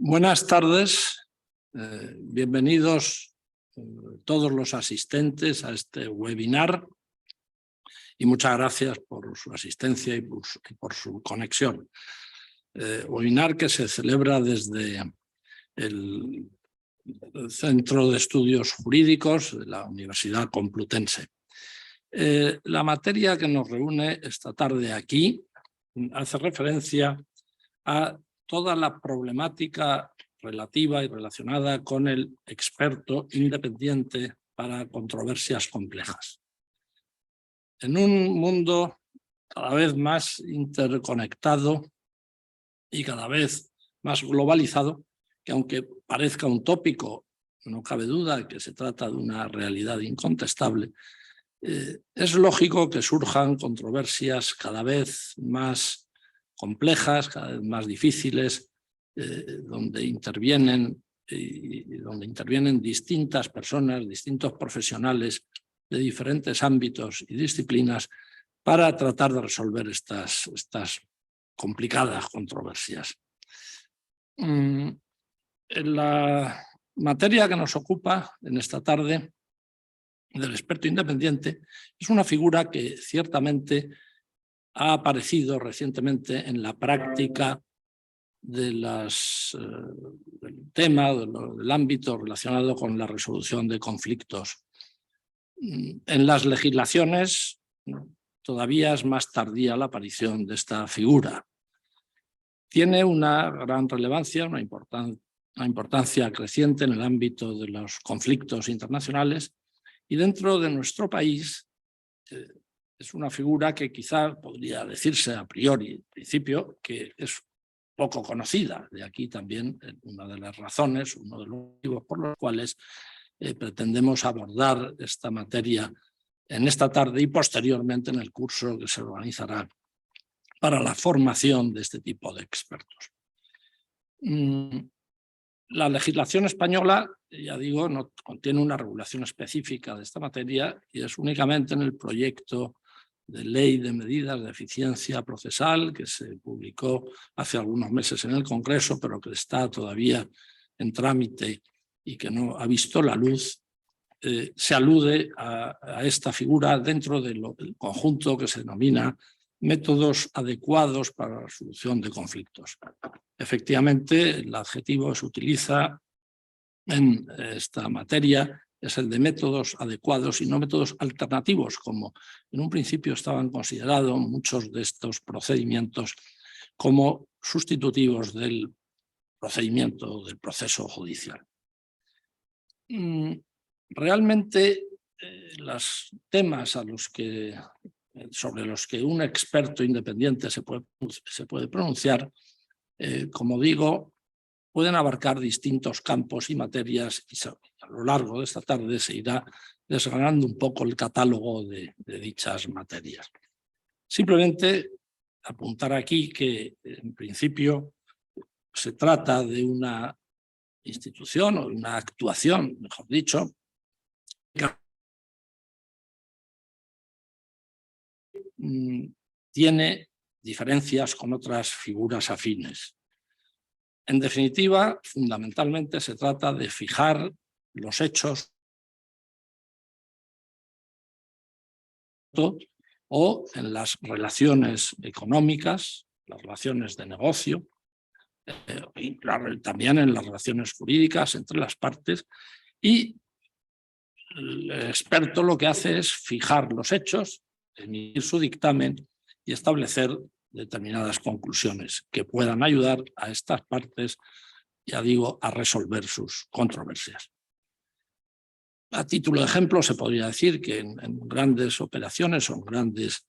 Buenas tardes, bienvenidos todos los asistentes a este webinar y muchas gracias por su asistencia y por su conexión. Webinar que se celebra desde el Centro de Estudios Jurídicos de la Universidad Complutense. La materia que nos reúne esta tarde aquí hace referencia a toda la problemática relativa y relacionada con el experto independiente para controversias complejas. En un mundo cada vez más interconectado y cada vez más globalizado, que aunque parezca un tópico, no cabe duda que se trata de una realidad incontestable, es lógico que surjan controversias cada vez más complejas, cada vez más difíciles, donde intervienen distintas personas, distintos profesionales de diferentes ámbitos y disciplinas para tratar de resolver estas complicadas controversias. En la materia que nos ocupa en esta tarde del experto independiente es una figura que ciertamente ha aparecido recientemente en la práctica del tema, del ámbito relacionado con la resolución de conflictos. En las legislaciones todavía es más tardía la aparición de esta figura. Tiene una gran relevancia, una importancia creciente en el ámbito de los conflictos internacionales y dentro de nuestro país es una figura que quizá podría decirse a priori, en principio, que es poco conocida. De aquí también una de las razones, uno de los motivos por los cuales pretendemos abordar esta materia en esta tarde y posteriormente en el curso que se organizará para la formación de este tipo de expertos. La legislación española, ya digo, no contiene una regulación específica de esta materia y es únicamente en el proyecto de ley de medidas de eficiencia procesal que se publicó hace algunos meses en el Congreso, pero que está todavía en trámite y que no ha visto la luz, se alude a esta figura dentro del conjunto que se denomina métodos adecuados para la resolución de conflictos. Efectivamente, el adjetivo se utiliza en esta materia es el de métodos adecuados y no métodos alternativos, como en un principio estaban considerados muchos de estos procedimientos como sustitutivos del procedimiento del proceso judicial. Realmente los temas sobre los que un experto independiente se puede pronunciar, como digo, pueden abarcar distintos campos y materias y a lo largo de esta tarde se irá desgranando un poco el catálogo de dichas materias. Simplemente apuntar aquí que en principio se trata de una institución o de una actuación, mejor dicho, que tiene diferencias con otras figuras afines. En definitiva, fundamentalmente se trata de fijar los hechos o en las relaciones económicas, las relaciones de negocio, y también en las relaciones jurídicas entre las partes, y el experto lo que hace es fijar los hechos, emitir su dictamen y establecer determinadas conclusiones que puedan ayudar a estas partes, ya digo, a resolver sus controversias. A título de ejemplo, se podría decir que en grandes operaciones o en grandes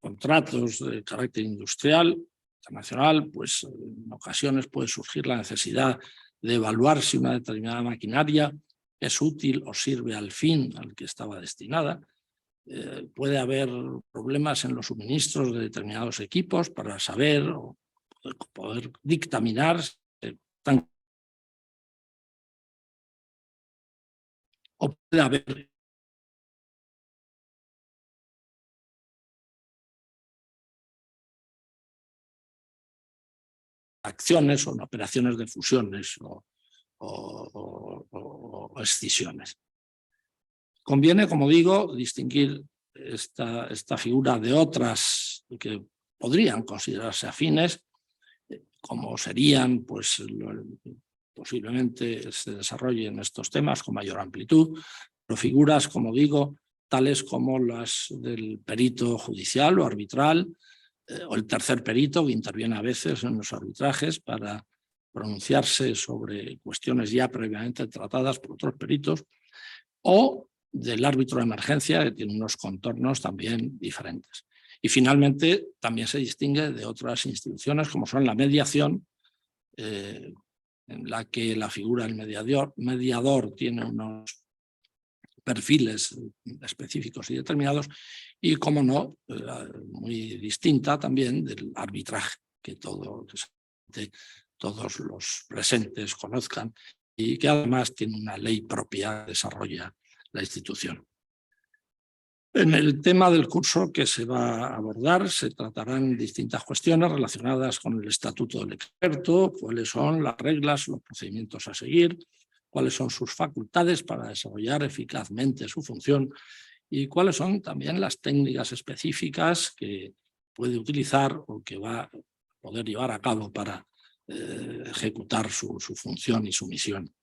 contratos de carácter industrial, internacional, pues en ocasiones puede surgir la necesidad de evaluar si una determinada maquinaria es útil o sirve al fin al que estaba destinada. Puede haber problemas en los suministros de determinados equipos para saber o poder dictaminar o puede haber acciones o en operaciones de fusiones o escisiones. Conviene, como digo, distinguir esta figura de otras que podrían considerarse afines, como serían, pues, posiblemente se desarrollen estos temas con mayor amplitud, pero figuras, como digo, tales como las del perito judicial o arbitral, o el tercer perito que interviene a veces en los arbitrajes para pronunciarse sobre cuestiones ya previamente tratadas por otros peritos, o del árbitro de emergencia, que tiene unos contornos también diferentes. Y finalmente también se distingue de otras instituciones como son la mediación, en la que la figura del mediador tiene unos perfiles específicos y determinados, y como no, muy distinta también del arbitraje, que todos los presentes conozcan y que además tiene una ley propia que desarrolla la institución. En el tema del curso que se va a abordar se tratarán distintas cuestiones relacionadas con el estatuto del experto, cuáles son las reglas, los procedimientos a seguir, cuáles son sus facultades para desarrollar eficazmente su función y cuáles son también las técnicas específicas que puede utilizar o que va a poder llevar a cabo para ejecutar su función y su misión.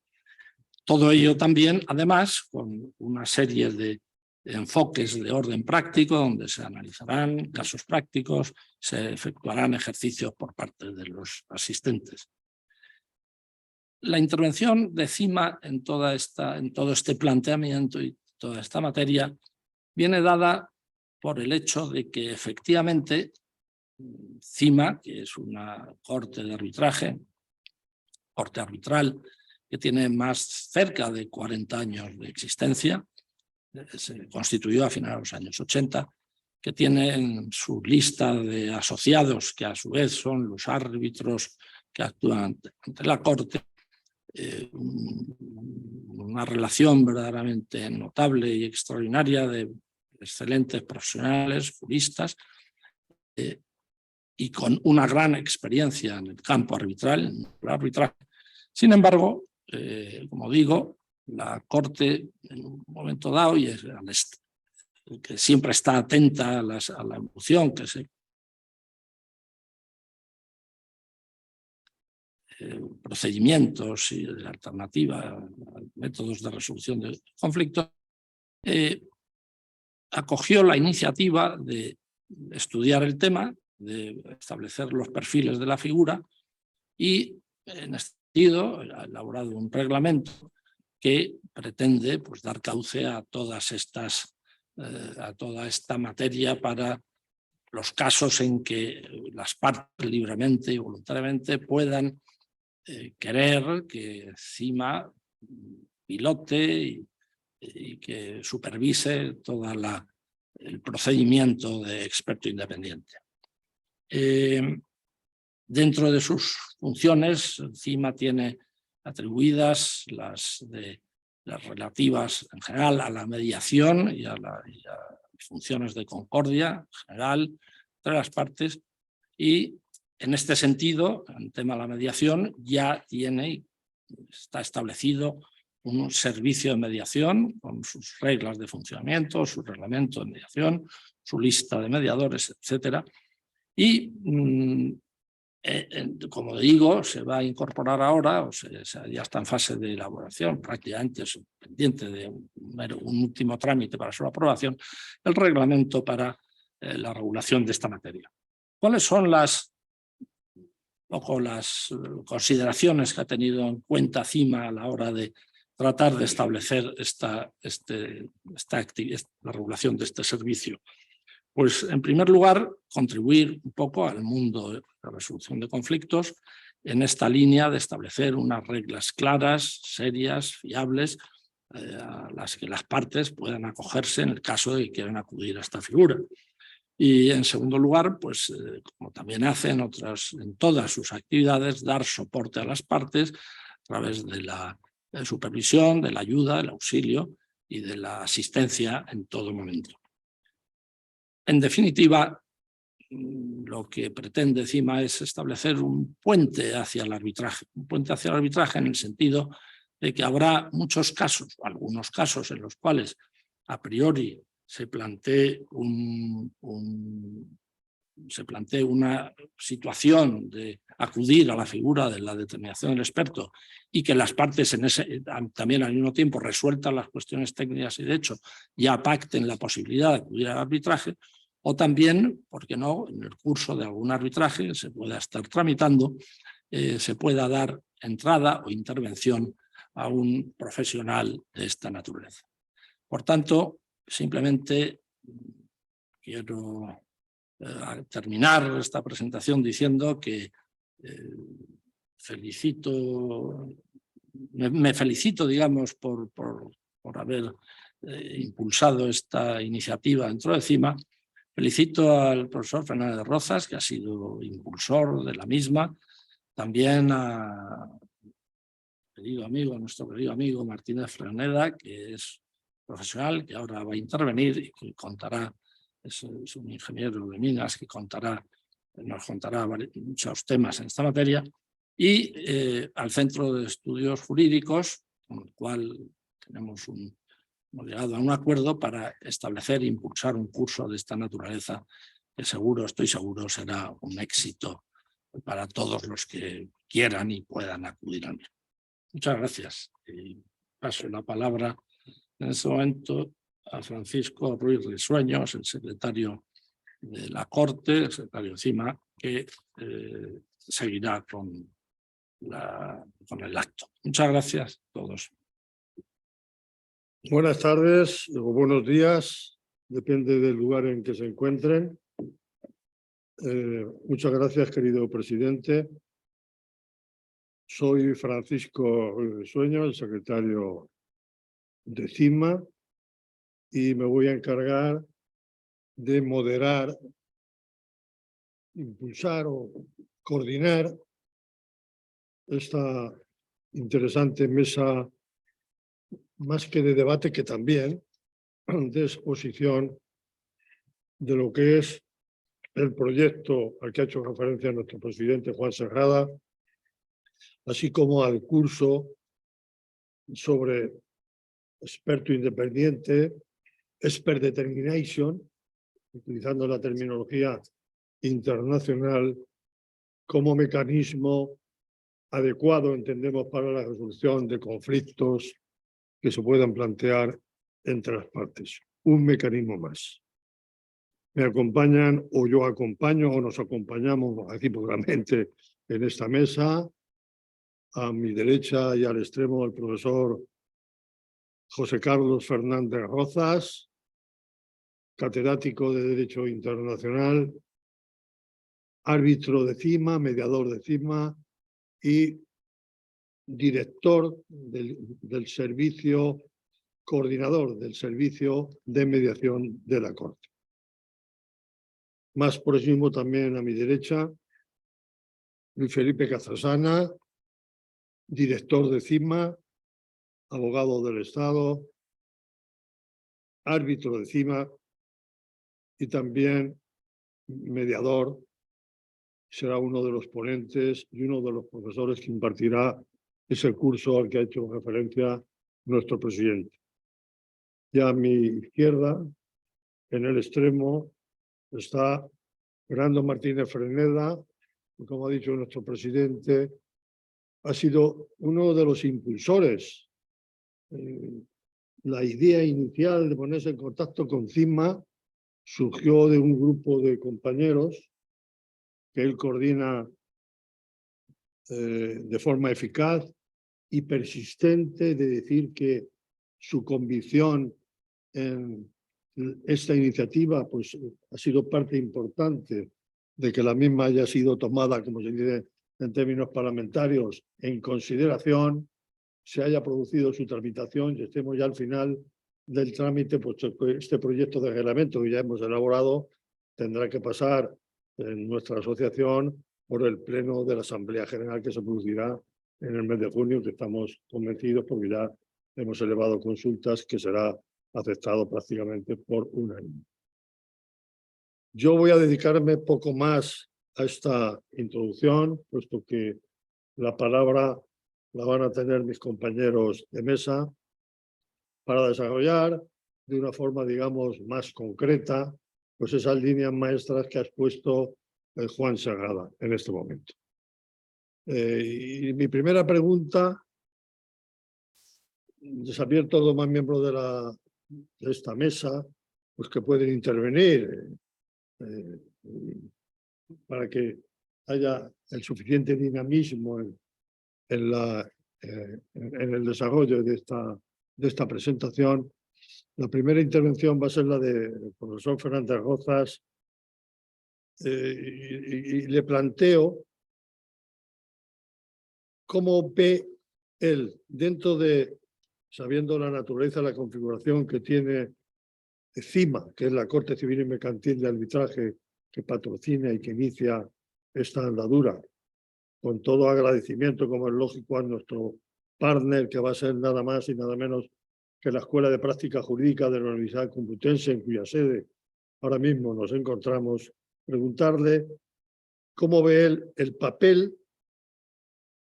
Todo ello también, además, con una serie de enfoques de orden práctico, donde se analizarán casos prácticos, se efectuarán ejercicios por parte de los asistentes. La intervención de CIMA en todo este planteamiento y toda esta materia viene dada por el hecho de que efectivamente CIMA, que es una corte de arbitraje, corte arbitral, que tiene más cerca de 40 años de existencia, se constituyó a finales de los años 80, que tiene en su lista de asociados, que a su vez son los árbitros que actúan ante la Corte, una relación verdaderamente notable y extraordinaria de excelentes profesionales, juristas, y con una gran experiencia en el campo arbitral, en el arbitraje. Sin embargo, como digo, la Corte en un momento dado, y que siempre está atenta a la evolución que se procedimientos y de alternativa, métodos de resolución de conflictos, acogió la iniciativa de estudiar el tema, de establecer los perfiles de la figura y, en este sentido, ha elaborado un reglamento que pretende, pues, dar cauce a toda esta materia para los casos en que las partes libremente y voluntariamente puedan querer que CIMA pilote y que supervise todo el procedimiento de experto independiente. Dentro de sus funciones, CIMA tiene atribuidas las relativas en general a la mediación y a funciones de concordia general entre las partes, y en este sentido, en el tema de la mediación, ya está establecido un servicio de mediación con sus reglas de funcionamiento, su reglamento de mediación, su lista de mediadores, etc. Y como digo, se va a incorporar ahora, ya está en fase de elaboración, prácticamente es pendiente de un último trámite para su aprobación, el reglamento para la regulación de esta materia. ¿Cuáles son las consideraciones que ha tenido en cuenta CIMA a la hora de tratar de establecer la regulación de este servicio? Pues, en primer lugar, contribuir un poco al mundo de la resolución de conflictos en esta línea de establecer unas reglas claras, serias, fiables, a las que las partes puedan acogerse en el caso de que quieran acudir a esta figura. Y, en segundo lugar, pues, como también hace en todas sus actividades, dar soporte a las partes a través de la supervisión, de la ayuda, del auxilio y de la asistencia en todo momento. En definitiva, lo que pretende CIMA es establecer un puente hacia el arbitraje. Un puente hacia el arbitraje en el sentido de que habrá muchos casos, o algunos casos en los cuales a priori se plantee una situación de acudir a la figura de la determinación del experto y que las partes también al mismo tiempo resueltan las cuestiones técnicas y de hecho ya pacten la posibilidad de acudir al arbitraje, o también, ¿por qué no?, en el curso de algún arbitraje que se pueda estar tramitando, se pueda dar entrada o intervención a un profesional de esta naturaleza. Por tanto, simplemente quiero terminar esta presentación diciendo que me felicito, digamos, por haber impulsado esta iniciativa dentro de CIMA. Felicito al profesor Fernández Rozas, que ha sido impulsor de la misma, también a nuestro querido amigo Martínez Freneda, que es profesional, que ahora va a intervenir y que contará, es un ingeniero de minas que nos contará muchos temas en esta materia, y al Centro de Estudios Jurídicos, con el cual hemos llegado a un acuerdo para establecer e impulsar un curso de esta naturaleza que estoy seguro, será un éxito para todos los que quieran y puedan acudir al mismo. Muchas gracias. Y paso la palabra en este momento a Francisco Ruiz Risueños, el secretario de la Corte, el secretario de CIMA, que seguirá con el acto. Muchas gracias a todos. Buenas tardes o buenos días, depende del lugar en que se encuentren. Muchas gracias, querido presidente. Soy Francisco Sueño, el secretario de CIMA, y me voy a encargar de moderar, impulsar o coordinar esta interesante mesa, más que de debate, que también de exposición de lo que es el proyecto al que ha hecho referencia nuestro presidente Juan Serrada, así como al curso sobre experto independiente, expert determination, utilizando la terminología internacional como mecanismo adecuado, entendemos, para la resolución de conflictos que se puedan plantear entre las partes. Un mecanismo más. Me acompañan, o yo acompaño, o nos acompañamos recíprocamente en esta mesa. A mi derecha y al extremo, el profesor José Carlos Fernández Rozas, catedrático de Derecho Internacional, árbitro de CIMA, mediador de CIMA y director del servicio, coordinador del servicio de mediación de la Corte. Más próximo también a mi derecha, Luis Felipe Cazasana, director de CIMA, abogado del Estado, árbitro de CIMA y también mediador. Será uno de los ponentes y uno de los profesores que impartirá ese curso al que ha hecho referencia nuestro presidente. Y a mi izquierda, en el extremo, está Fernando Martínez Freneda, que, como ha dicho nuestro presidente, ha sido uno de los impulsores. La idea inicial de ponerse en contacto con CIMA surgió de un grupo de compañeros que él coordina de forma eficaz y persistente, de decir que su convicción en esta iniciativa pues, ha sido parte importante de que la misma haya sido tomada, como se dice en términos parlamentarios, en consideración, se haya producido su tramitación y estemos ya al final del trámite, pues este proyecto de reglamento que ya hemos elaborado tendrá que pasar en nuestra asociación por el pleno de la Asamblea General que se producirá en el mes de junio, que estamos convencidos porque ya hemos elevado consultas que será aceptado prácticamente por unanimidad. Yo voy a dedicarme poco más a esta introducción, puesto que la palabra la van a tener mis compañeros de mesa para desarrollar de una forma, digamos, más concreta, pues esas líneas maestras que ha expuesto Juan Segada en este momento. Y mi primera pregunta, les advierto a los demás miembros de esta mesa, pues que pueden intervenir para que haya el suficiente dinamismo en el desarrollo de esta presentación. La primera intervención va a ser la del profesor Fernández Rozas y le planteo cómo ve él, dentro de, sabiendo la naturaleza, la configuración que tiene CIMA, que es la Corte Civil y Mercantil de Arbitraje que patrocina y que inicia esta andadura, con todo agradecimiento, como es lógico, a nuestro partner, que va a ser nada más y nada menos que la Escuela de Práctica Jurídica de la Universidad Complutense, en cuya sede ahora mismo nos encontramos, preguntarle cómo ve él el papel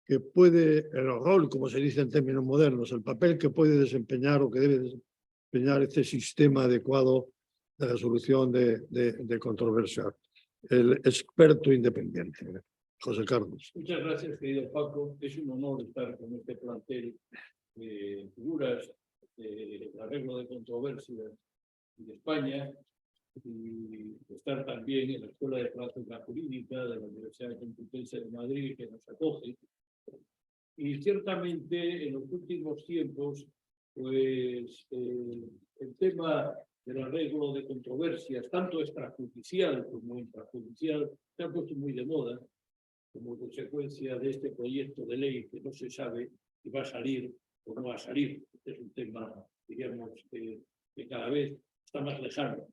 que puede, el rol, como se dice en términos modernos, el papel que puede desempeñar o que debe desempeñar este sistema adecuado de resolución de controversias. El experto independiente, José Carlos. Muchas gracias, querido Paco. Es un honor estar con este plantel de figuras del arreglo de controversias de España y estar también en la Escuela de Práctica Jurídica de la Universidad Complutense de Madrid, que nos acoge. Y ciertamente en los últimos tiempos, pues el tema del arreglo de controversias, tanto extrajudicial como intrajudicial, se ha puesto muy de moda como consecuencia de este proyecto de ley que no se sabe si va a salir o no va a salir. Este es un tema, digamos, que cada vez está más lejano,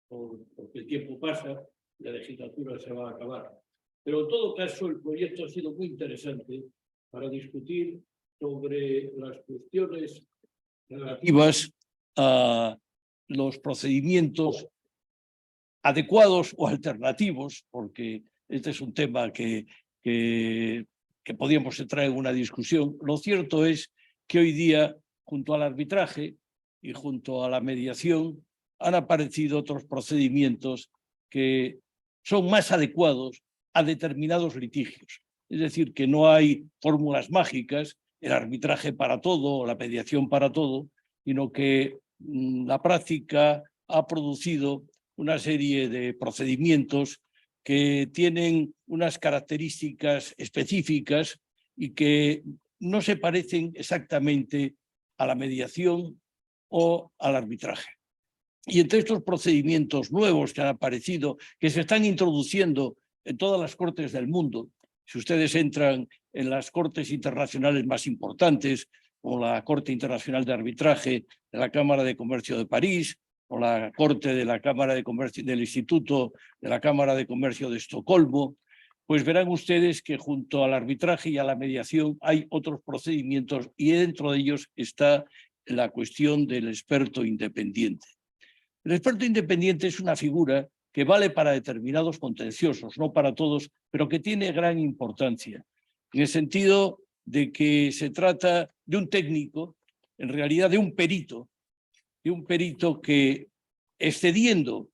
porque el tiempo pasa y la legislatura se va a acabar. Pero en todo caso, el proyecto ha sido muy interesante para discutir sobre las cuestiones relativas a los procedimientos adecuados o alternativos, porque este es un tema que podríamos entrar en una discusión. Lo cierto es que hoy día, junto al arbitraje y junto a la mediación, han aparecido otros procedimientos que son más adecuados a determinados litigios. Es decir, que no hay fórmulas mágicas, el arbitraje para todo o la mediación para todo, sino que la práctica ha producido una serie de procedimientos que tienen unas características específicas y que no se parecen exactamente a la mediación o al arbitraje. Y entre estos procedimientos nuevos que han aparecido, que se están introduciendo en todas las cortes del mundo, si ustedes entran en las cortes internacionales más importantes, como la Corte Internacional de Arbitraje de la Cámara de Comercio de París, o la Corte de la Cámara de Comercio del Instituto de la Cámara de Comercio de Estocolmo, pues verán ustedes que junto al arbitraje y a la mediación hay otros procedimientos y dentro de ellos está la cuestión del experto independiente. El experto independiente es una figura que vale para determinados contenciosos, no para todos, pero que tiene gran importancia, en el sentido de que se trata de un técnico, en realidad de un perito que, excediendo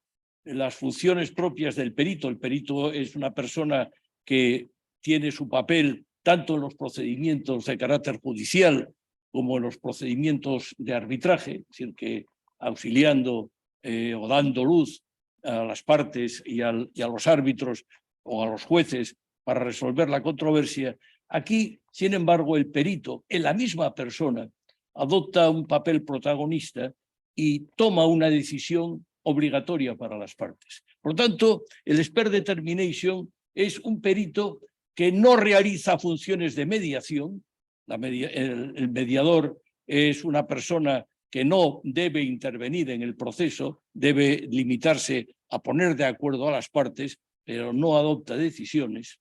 las funciones propias del perito, el perito es una persona que tiene su papel tanto en los procedimientos de carácter judicial como en los procedimientos de arbitraje, es decir, que auxiliando o dando luz a las partes y a los árbitros o a los jueces para resolver la controversia. Aquí, sin embargo, el perito, en la misma persona, adopta un papel protagonista y toma una decisión obligatoria para las partes. Por lo tanto, el expert determination es un perito que no realiza funciones de mediación. El mediador es una persona que no debe intervenir en el proceso, debe limitarse a poner de acuerdo a las partes, pero no adopta decisiones.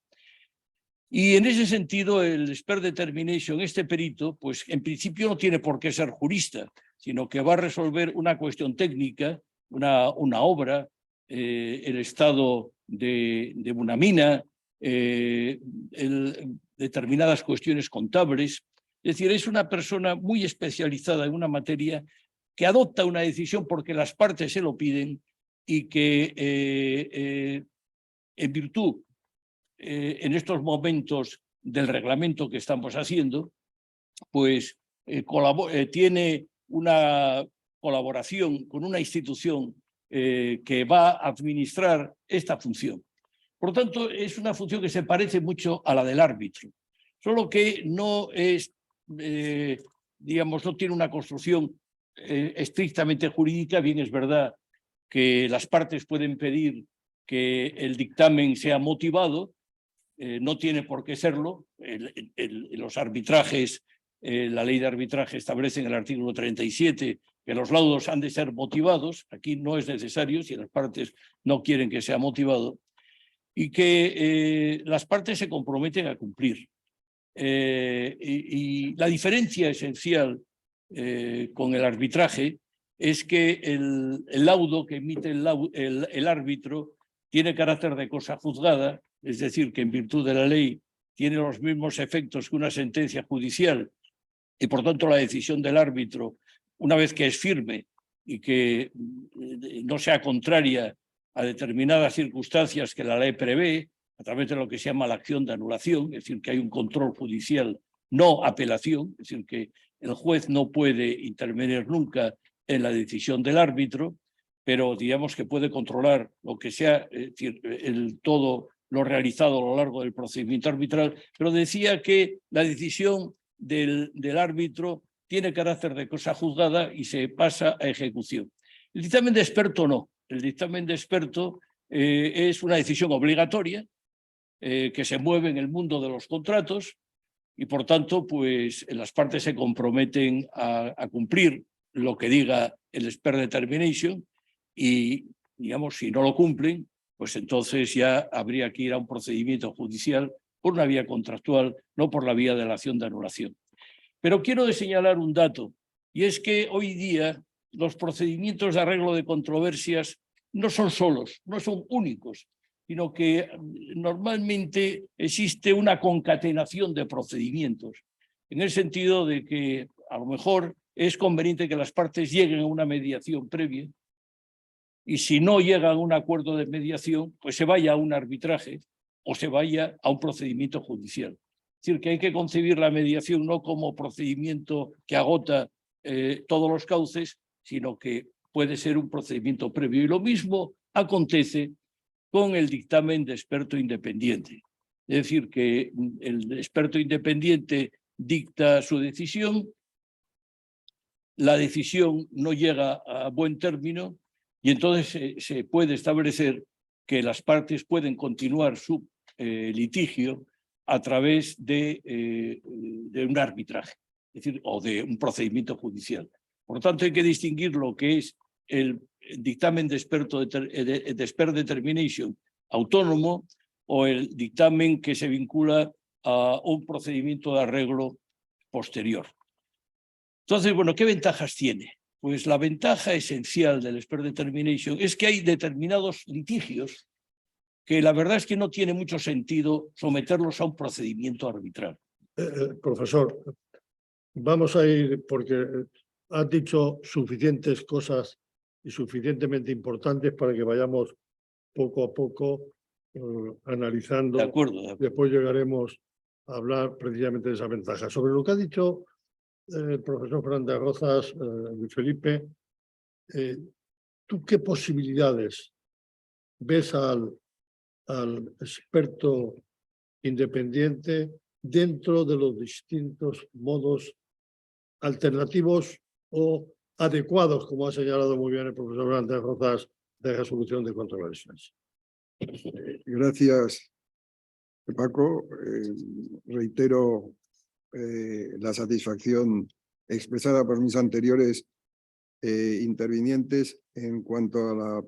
Y en ese sentido, el expert determination, este perito, pues en principio no tiene por qué ser jurista, sino que va a resolver una cuestión técnica, una obra, el estado de una mina, determinadas cuestiones contables. Es decir, es una persona muy especializada en una materia que adopta una decisión porque las partes se lo piden y que en virtud, en estos momentos del reglamento que estamos haciendo, pues tiene una colaboración con una institución que va a administrar esta función. Por lo tanto, es una función que se parece mucho a la del árbitro, solo que no es, digamos, no tiene una construcción estrictamente jurídica. Bien, es verdad que las partes pueden pedir que el dictamen sea motivado, no tiene por qué serlo. Los arbitrajes, la ley de arbitraje establece en el artículo 37 que los laudos han de ser motivados. Aquí no es necesario si las partes no quieren que sea motivado, y que las partes se comprometen a cumplir. Y la diferencia esencial con el arbitraje es que el laudo que emite el árbitro tiene carácter de cosa juzgada, es decir, que en virtud de la ley tiene los mismos efectos que una sentencia judicial, y por tanto la decisión del árbitro, una vez que es firme y que no sea contraria a determinadas circunstancias que la ley prevé, a través de lo que se llama la acción de anulación, es decir, que hay un control judicial, no apelación, es decir, que el juez no puede intervenir nunca en la decisión del árbitro, pero digamos que puede controlar lo que sea, es decir, todo lo realizado a lo largo del procedimiento arbitral. Pero decía que la decisión del árbitro tiene carácter de cosa juzgada y se pasa a ejecución. El dictamen de experto no. El dictamen de experto es una decisión obligatoria que se mueve en el mundo de los contratos y, por tanto, pues las partes se comprometen a cumplir lo que diga el expert determination y, digamos, si no lo cumplen, pues entonces ya habría que ir a un procedimiento judicial por una vía contractual, no por la vía de la acción de anulación. Pero quiero señalar un dato, y es que hoy día los procedimientos de arreglo de controversias no son solos, no son únicos, sino que normalmente existe una concatenación de procedimientos, en el sentido de que a lo mejor es conveniente que las partes lleguen a una mediación previa, y si no llegan a un acuerdo de mediación, pues se vaya a un arbitraje o se vaya a un procedimiento judicial. Es decir, que hay que concebir la mediación no como procedimiento que agota todos los cauces, sino que puede ser un procedimiento previo. Y lo mismo acontece con el dictamen de experto independiente. Es decir, que el experto independiente dicta su decisión, la decisión no llega a buen término y entonces se puede establecer que las partes pueden continuar su litigio a través de un arbitraje, es decir, o de un procedimiento judicial. Por lo tanto, hay que distinguir lo que es el dictamen de expert determination autónomo o el dictamen que se vincula a un procedimiento de arreglo posterior. Entonces, bueno, ¿qué ventajas tiene? Pues la ventaja esencial del expert determination es que hay determinados litigios que la verdad es que no tiene mucho sentido someterlos a un procedimiento arbitral. Profesor, vamos a ir, porque has dicho suficientes cosas y suficientemente importantes para que vayamos poco a poco analizando. De acuerdo. Después llegaremos a hablar precisamente de esa ventaja. Sobre lo que ha dicho el profesor Fernández Rozas, Luis Felipe, ¿tú qué posibilidades ves al experto independiente dentro de los distintos modos alternativos o adecuados, como ha señalado muy bien el profesor Fernández Rozas, de resolución de controversias? Gracias, Paco. Reitero la satisfacción expresada por mis anteriores intervinientes en cuanto a la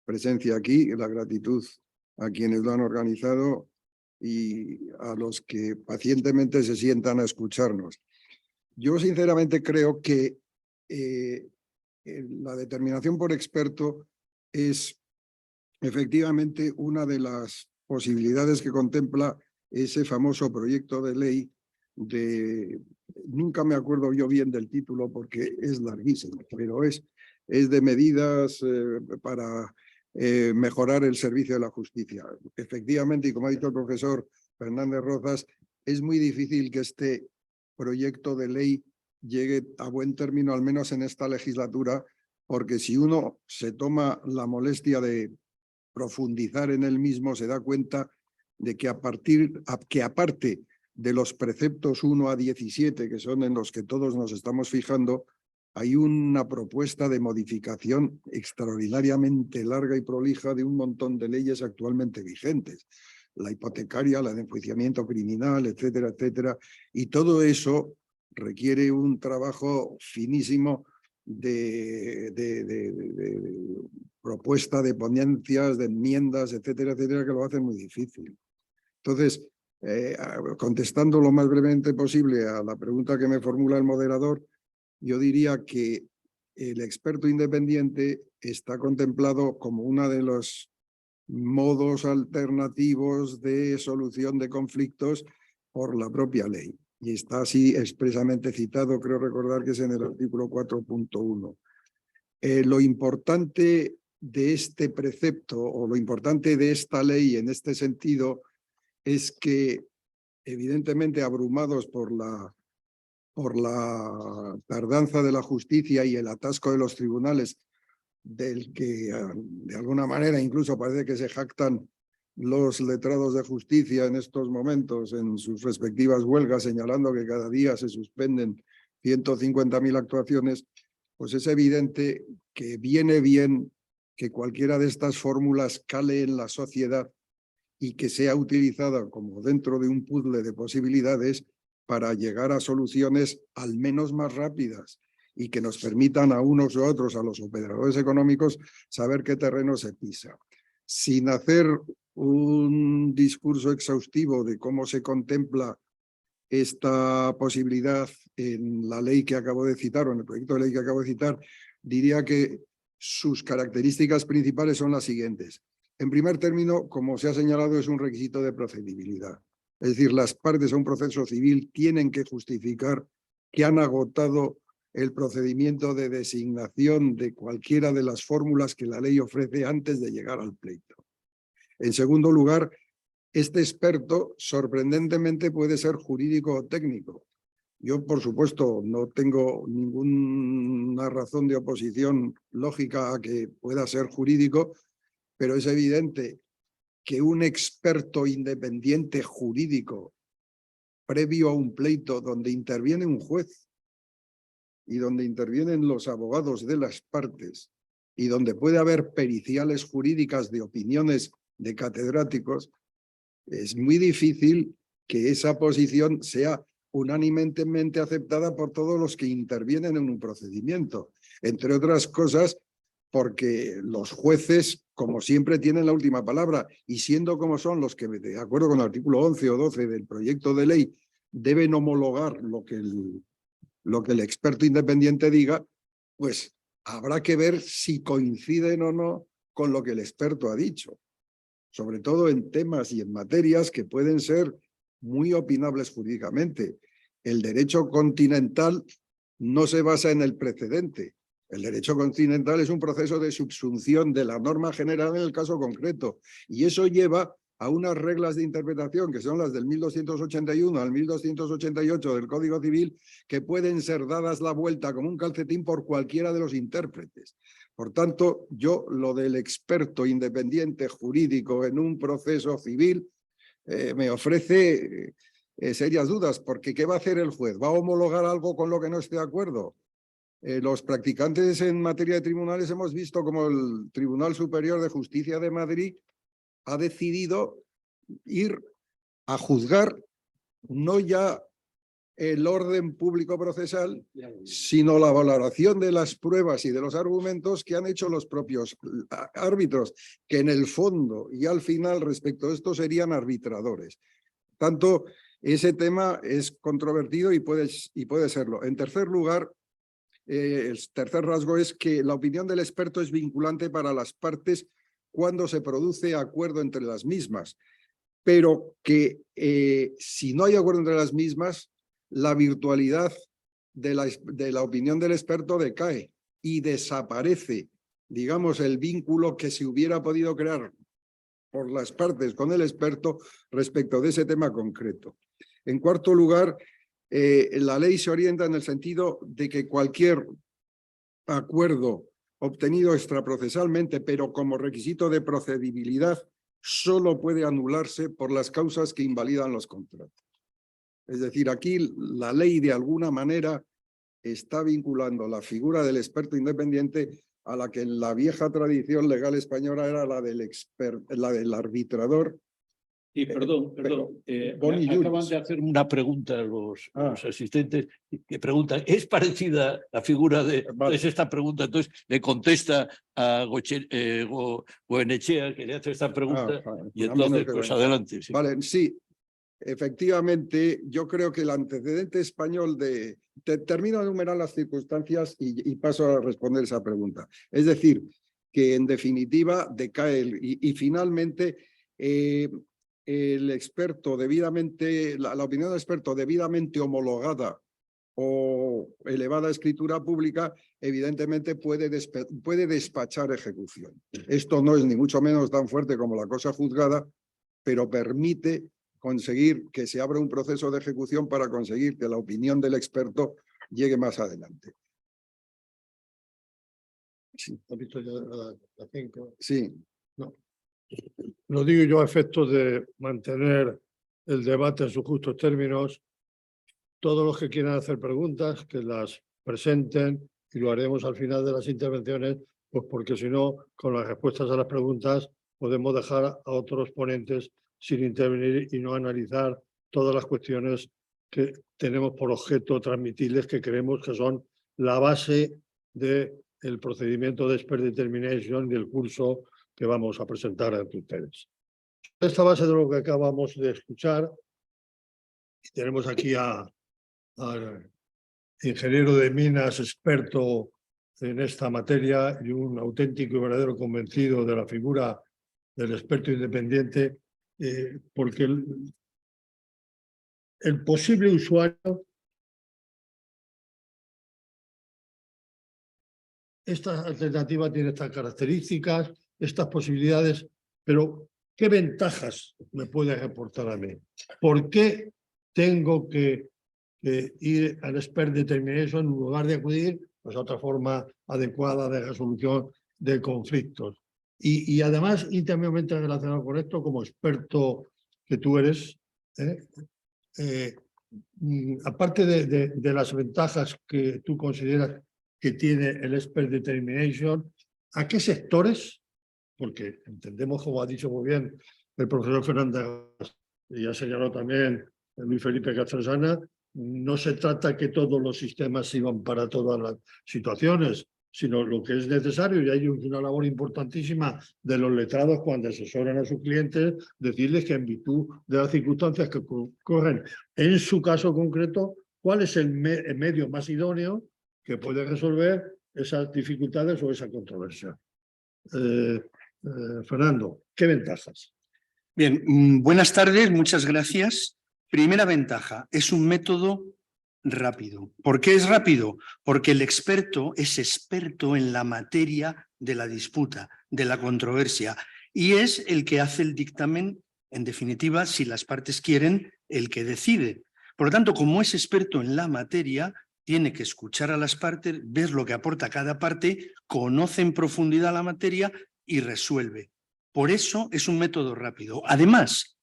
presencia aquí, la gratitud a quienes lo han organizado y a los que pacientemente se sientan a escucharnos. Yo sinceramente creo que la determinación por experto es efectivamente, una de las posibilidades que contempla ese famoso proyecto de ley nunca me acuerdo yo bien del título porque es larguísimo, pero es de medidas para mejorar el servicio de la justicia. Efectivamente, y como ha dicho el profesor Fernández Rozas, es muy difícil que este proyecto de ley llegue a buen término, al menos en esta legislatura, porque si uno se toma la molestia de profundizar en él mismo, se da cuenta de que aparte de los preceptos 1 a 17, que son en los que todos nos estamos fijando, hay una propuesta de modificación extraordinariamente larga y prolija de un montón de leyes actualmente vigentes. La hipotecaria, la de enjuiciamiento criminal, etcétera, etcétera. Y todo eso requiere un trabajo finísimo de propuesta de ponencias, de enmiendas, etcétera, etcétera, que lo hacen muy difícil. Entonces, contestando lo más brevemente posible a la pregunta que me formula el moderador, yo diría que el experto independiente está contemplado como uno de los modos alternativos de solución de conflictos por la propia ley. Y está así expresamente citado, creo recordar que es en el artículo 4.1. Lo importante de este precepto o lo importante de esta ley en este sentido es que, evidentemente, abrumados por la tardanza de la justicia y el atasco de los tribunales, del que de alguna manera incluso parece que se jactan los letrados de justicia en estos momentos en sus respectivas huelgas, señalando que cada día se suspenden 150.000 actuaciones, pues es evidente que viene bien que cualquiera de estas fórmulas cale en la sociedad y que sea utilizada como dentro de un puzzle de posibilidades para llegar a soluciones al menos más rápidas y que nos permitan a unos u otros, a los operadores económicos, saber qué terreno se pisa. Sin hacer un discurso exhaustivo de cómo se contempla esta posibilidad en la ley que acabo de citar o en el proyecto de ley que acabo de citar, diría que sus características principales son las siguientes. En primer término, como se ha señalado, es un requisito de procedibilidad. Es decir, las partes a un proceso civil tienen que justificar que han agotado el procedimiento de designación de cualquiera de las fórmulas que la ley ofrece antes de llegar al pleito. En segundo lugar, este experto sorprendentemente puede ser jurídico o técnico. Yo, por supuesto, no tengo ninguna razón de oposición lógica a que pueda ser jurídico, pero es evidente que un experto independiente jurídico previo a un pleito donde interviene un juez y donde intervienen los abogados de las partes y donde puede haber periciales jurídicas de opiniones de catedráticos, es muy difícil que esa posición sea unánimemente aceptada por todos los que intervienen en un procedimiento. Entre otras cosas, porque los jueces, como siempre, tienen la última palabra y siendo como son los que, de acuerdo con el artículo 11 o 12 del proyecto de ley, deben homologar lo que el experto independiente diga, pues habrá que ver si coinciden o no con lo que el experto ha dicho, sobre todo en temas y en materias que pueden ser muy opinables jurídicamente. El derecho continental no se basa en el precedente. El derecho continental es un proceso de subsunción de la norma general en el caso concreto, y eso lleva a unas reglas de interpretación que son las del 1281 al 1288 del Código Civil, que pueden ser dadas la vuelta como un calcetín por cualquiera de los intérpretes. Por tanto, yo lo del experto independiente jurídico en un proceso civil me ofrece serias dudas, porque ¿qué va a hacer el juez? ¿Va a homologar algo con lo que no esté de acuerdo? Los practicantes en materia de tribunales hemos visto como el Tribunal Superior de Justicia de Madrid ha decidido ir a juzgar no ya el orden público procesal, sino la valoración de las pruebas y de los argumentos que han hecho los propios árbitros, que en el fondo y al final respecto a esto serían arbitradores. Tanto ese tema es controvertido y puede serlo. En tercer lugar, el tercer rasgo es que la opinión del experto es vinculante para las partes cuando se produce acuerdo entre las mismas, pero que si no hay acuerdo entre las mismas, la virtualidad de la opinión del experto decae y desaparece, digamos, el vínculo que se hubiera podido crear por las partes con el experto respecto de ese tema concreto. En cuarto lugar, la ley se orienta en el sentido de que cualquier acuerdo obtenido extraprocesalmente, pero como requisito de procedibilidad, solo puede anularse por las causas que invalidan los contratos. Es decir, aquí la ley de alguna manera está vinculando la figura del experto independiente a la que en la vieja tradición legal española era la del arbitrador. Y perdón, acaban de hacer una pregunta los asistentes que preguntan, ¿es parecida la figura de... Es esta pregunta, entonces le contesta a Goenechea que le hace esta pregunta y entonces pues adelante. Sí. Vale, sí, efectivamente yo creo que el antecedente español de... Termino de enumerar las circunstancias y paso a responder esa pregunta. Es decir, que en definitiva decae y finalmente... el experto debidamente, la opinión del experto debidamente homologada o elevada a escritura pública, evidentemente puede despachar ejecución. Esto no es ni mucho menos tan fuerte como la cosa juzgada, pero permite conseguir que se abra un proceso de ejecución para conseguir que la opinión del experto llegue más adelante. Sí. ¿Has visto ya la 5? Sí. No. Lo digo yo a efectos de mantener el debate en sus justos términos. Todos los que quieran hacer preguntas, que las presenten y lo haremos al final de las intervenciones, pues porque si no, con las respuestas a las preguntas podemos dejar a otros ponentes sin intervenir y no analizar todas las cuestiones que tenemos por objeto transmitirles, que creemos que son la base del procedimiento de expert determination del curso que vamos a presentar ante ustedes. Esta base de lo que acabamos de escuchar, y tenemos aquí al ingeniero de minas experto en esta materia y un auténtico y verdadero convencido de la figura del experto independiente, porque el posible usuario, esta alternativa tiene estas características, estas posibilidades, pero ¿qué ventajas me puede reportar a mí? ¿Por qué tengo que ir al expert determination en lugar de acudir pues, a otra forma adecuada de resolución de conflictos? Y además, íntimamente relacionado con esto, como experto que tú eres, aparte de las ventajas que tú consideras que tiene el expert determination, ¿a qué sectores? Porque entendemos, como ha dicho muy bien el profesor Fernández, y ha señalado también Luis Felipe Castrejana, no se trata que todos los sistemas sirvan para todas las situaciones, sino lo que es necesario, y hay una labor importantísima de los letrados cuando asesoran a sus clientes, decirles que en virtud de las circunstancias que ocurren en su caso concreto, cuál es el medio más idóneo que puede resolver esas dificultades o esa controversia. Fernando, ¿qué ventajas? Bien, buenas tardes, muchas gracias. Primera ventaja, es un método rápido. ¿Por qué es rápido? Porque el experto es experto en la materia de la disputa, de la controversia, y es el que hace el dictamen, en definitiva, si las partes quieren, el que decide. Por lo tanto, como es experto en la materia, tiene que escuchar a las partes, ver lo que aporta cada parte, conoce en profundidad la materia y resuelve. Por eso es un método rápido. Además,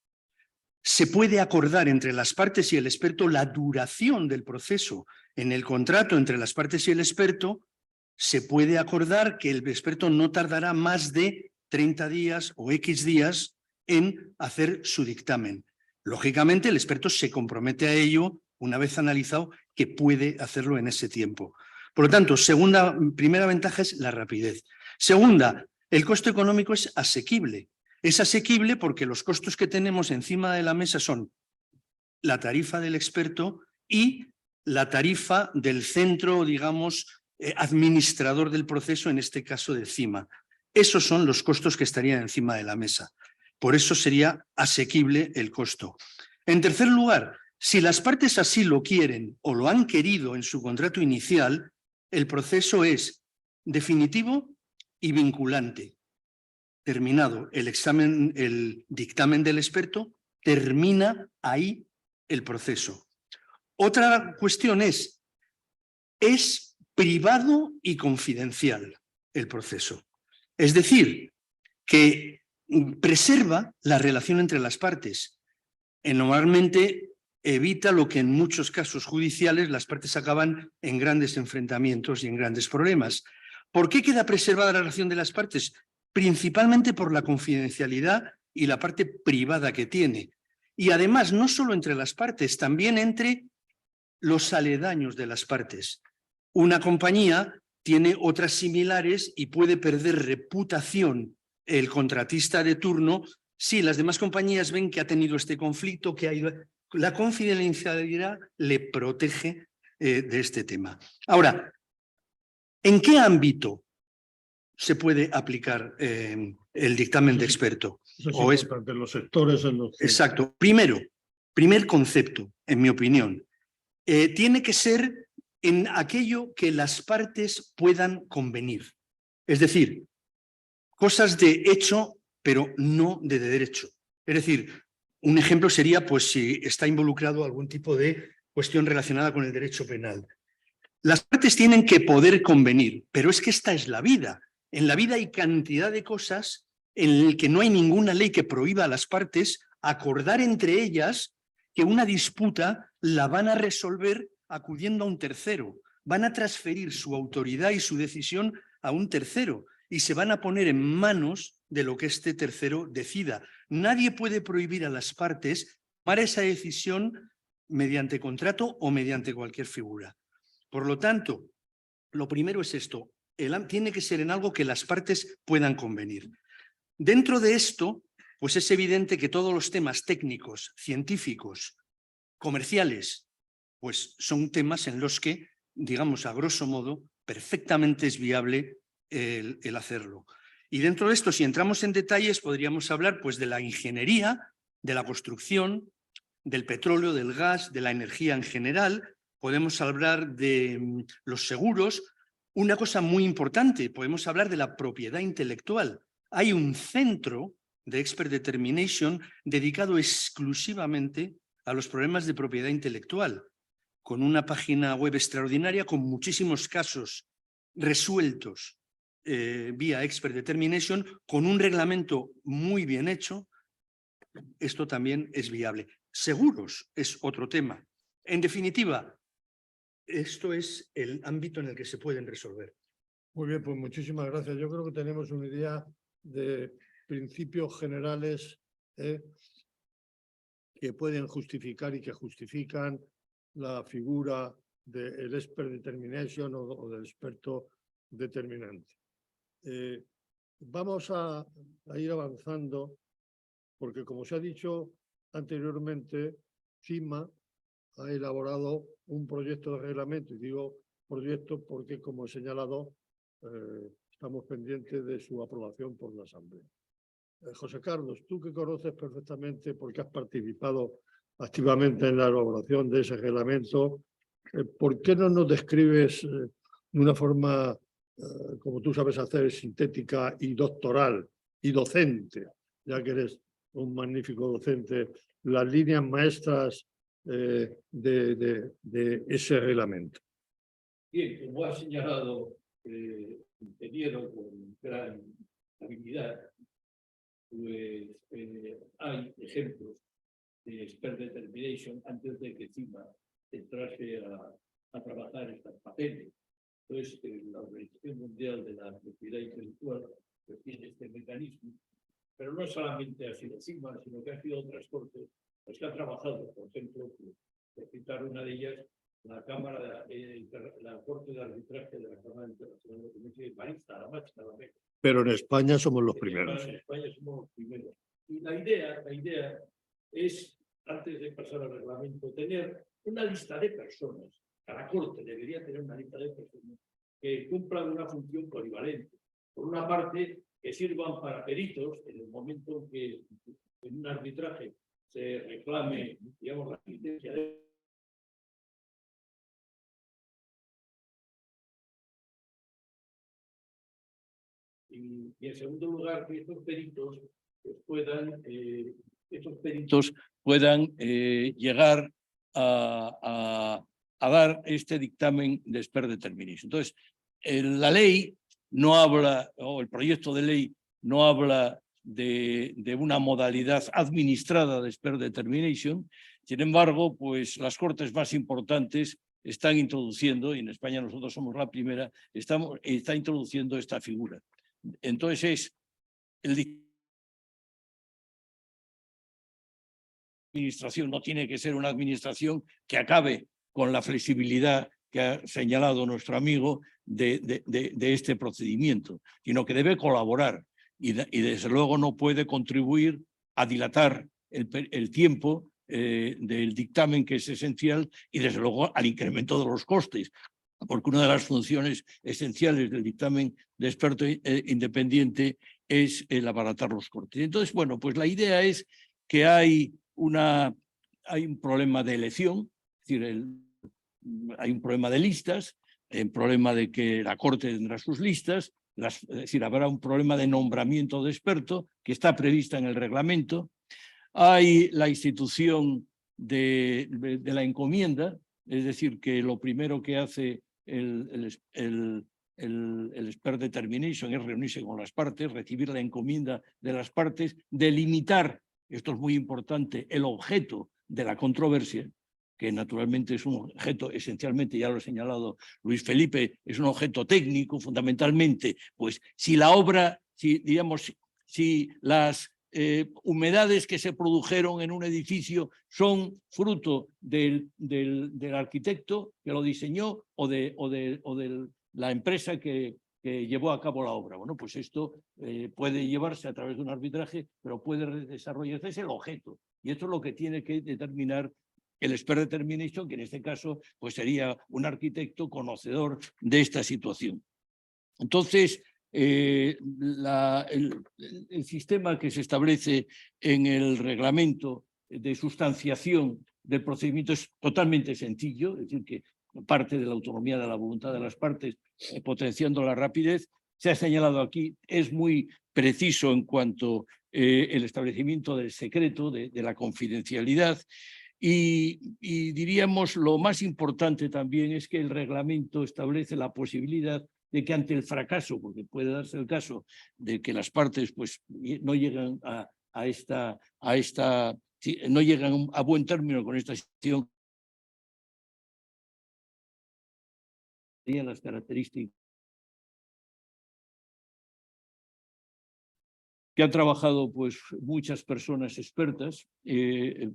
se puede acordar entre las partes y el experto la duración del proceso. En el contrato entre las partes y el experto, se puede acordar que el experto no tardará más de 30 días o X días en hacer su dictamen. Lógicamente, el experto se compromete a ello una vez analizado que puede hacerlo en ese tiempo. Por lo tanto, primera ventaja es la rapidez. Segunda, el costo económico es asequible. Es asequible porque los costos que tenemos encima de la mesa son la tarifa del experto y la tarifa del centro, digamos, administrador del proceso, en este caso de CIMA. esos son los costos que estarían encima de la mesa. Por eso sería asequible el costo. En tercer lugar, si las partes así lo quieren o lo han querido en su contrato inicial, el proceso es definitivo y vinculante. Terminado el dictamen del experto, termina ahí el proceso. Otra cuestión es privado y confidencial el proceso. Es decir, que preserva la relación entre las partes. Normalmente evita lo que en muchos casos judiciales las partes acaban en grandes enfrentamientos y en grandes problemas. ¿Por qué queda preservada la relación de las partes? Principalmente por la confidencialidad y la parte privada que tiene. Y además, no solo entre las partes, también entre los aledaños de las partes. Una compañía tiene otras similares y puede perder reputación el contratista de turno si las demás compañías ven que ha tenido este conflicto, que ha ido... La confidencialidad le protege de este tema. Ahora, ¿en qué ámbito se puede aplicar el dictamen de experto? Eso es importante, los sectores en los que... Exacto. Primer concepto, en mi opinión, tiene que ser en aquello que las partes puedan convenir. Es decir, cosas de hecho, pero no de derecho. Es decir, un ejemplo sería pues si está involucrado algún tipo de cuestión relacionada con el derecho penal. Las partes tienen que poder convenir, pero es que esta es la vida. En la vida hay cantidad de cosas en las que no hay ninguna ley que prohíba a las partes acordar entre ellas que una disputa la van a resolver acudiendo a un tercero. Van a transferir su autoridad y su decisión a un tercero y se van a poner en manos de lo que este tercero decida. Nadie puede prohibir a las partes tomar esa decisión mediante contrato o mediante cualquier figura. Por lo tanto, lo primero es esto, tiene que ser en algo que las partes puedan convenir. Dentro de esto, pues es evidente que todos los temas técnicos, científicos, comerciales, pues son temas en los que, digamos, a grosso modo, perfectamente es viable el hacerlo. Y dentro de esto, si entramos en detalles, podríamos hablar pues de la ingeniería, de la construcción, del petróleo, del gas, de la energía en general. Podemos hablar de los seguros. Una cosa muy importante, podemos hablar de la propiedad intelectual. Hay un centro de Expert Determination dedicado exclusivamente a los problemas de propiedad intelectual, con una página web extraordinaria, con muchísimos casos resueltos vía Expert Determination, con un reglamento muy bien hecho. Esto también es viable. Seguros es otro tema. En definitiva, esto es el ámbito en el que se pueden resolver. Muy bien, pues muchísimas gracias. Yo creo que tenemos una idea de principios generales que pueden justificar y que justifican la figura del expert determination o del experto determinante. Vamos a ir avanzando porque, como se ha dicho anteriormente, CIMA ha elaborado un proyecto de reglamento, y digo proyecto porque, como he señalado, estamos pendientes de su aprobación por la Asamblea. José Carlos, tú que conoces perfectamente porque has participado activamente en la elaboración de ese reglamento, ¿por qué no nos describes de una forma, como tú sabes hacer, sintética y doctoral y docente, ya que eres un magnífico docente, las líneas maestras de ese reglamento? Bien, como ha señalado ingeniero con gran habilidad, pues hay ejemplos de expert determination antes de que CIMA entrase a trabajar estas patentes. Entonces, la Organización Mundial de la Propiedad Intelectual pues, tiene este mecanismo, pero no solamente ha sido CIMA, sino que ha sido otras cortes las que han trabajado. Por ejemplo, por citar una de ellas, la Corte de Arbitraje de la Cámara Internacional de Comercio de París, nada más, nada menos. Pero en España somos los primeros. En España somos los primeros. Y la idea es, antes de pasar al reglamento, tener una lista de personas. Cada corte debería tener una lista de personas que cumplan una función polivalente. por una parte, que sirvan para peritos en el momento que en un arbitraje se reclame, digamos, la existencia de y en segundo lugar, que estos peritos puedan llegar a dar este dictamen de expert determination. Entonces, la ley no habla, o el proyecto de ley no habla de una modalidad administrada de expert determination. Sin embargo, pues las cortes más importantes están introduciendo, y en España nosotros somos la primera, está introduciendo esta figura. Entonces, administración no tiene que ser una administración que acabe con la flexibilidad que ha señalado nuestro amigo de este procedimiento, sino que debe colaborar y desde luego no puede contribuir a dilatar el tiempo del dictamen, que es esencial, y desde luego al incremento de los costes, porque una de las funciones esenciales del dictamen de experto independiente es el abaratar los costes. Entonces, bueno, pues la idea es que hay un problema de elección, es decir, hay un problema de listas, un problema de que la Corte tendrá sus listas, es decir, habrá un problema de nombramiento de experto que está prevista en el reglamento. Hay la institución de la encomienda, es decir, que lo primero que hace el expert determination es reunirse con las partes, recibir la encomienda de las partes, delimitar, esto es muy importante, el objeto de la controversia, que naturalmente es un objeto esencialmente, ya lo ha señalado Luis Felipe, es un objeto técnico fundamentalmente, pues si la obra, si las humedades que se produjeron en un edificio son fruto del arquitecto que lo diseñó o de la empresa que llevó a cabo la obra. Bueno, pues esto puede llevarse a través de un arbitraje, pero puede desarrollarse, es el objeto. Y esto es lo que tiene que determinar el expert determination, que en este caso pues sería un arquitecto conocedor de esta situación. Entonces, el sistema que se establece en el reglamento de sustanciación del procedimiento es totalmente sencillo, es decir, que parte de la autonomía de la voluntad de las partes, potenciando la rapidez. Se ha señalado aquí, es muy preciso en cuanto el establecimiento del secreto, de la confidencialidad. Y diríamos, lo más importante también es que el reglamento establece la posibilidad de que ante el fracaso, porque puede darse el caso de que las partes pues, no llegan no llegan a buen término con esta situación, las características que han trabajado pues muchas personas expertas, que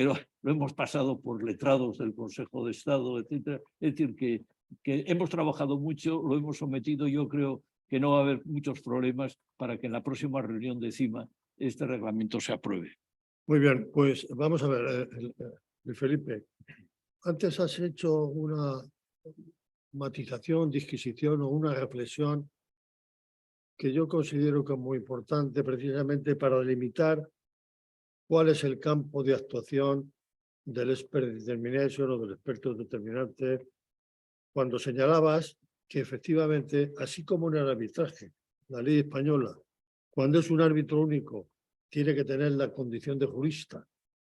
lo hemos pasado por letrados del Consejo de Estado, etcétera. Es decir, que hemos trabajado mucho, lo hemos sometido, yo creo que no va a haber muchos problemas para que en la próxima reunión de CIMA este reglamento se apruebe. Muy bien, pues vamos a ver, Felipe, antes has hecho una matización, disquisición o una reflexión que yo considero que es muy importante precisamente para delimitar cuál es el campo de actuación del expert determination o del experto determinante, cuando señalabas que efectivamente, así como en el arbitraje, la ley española, cuando es un árbitro único, tiene que tener la condición de jurista,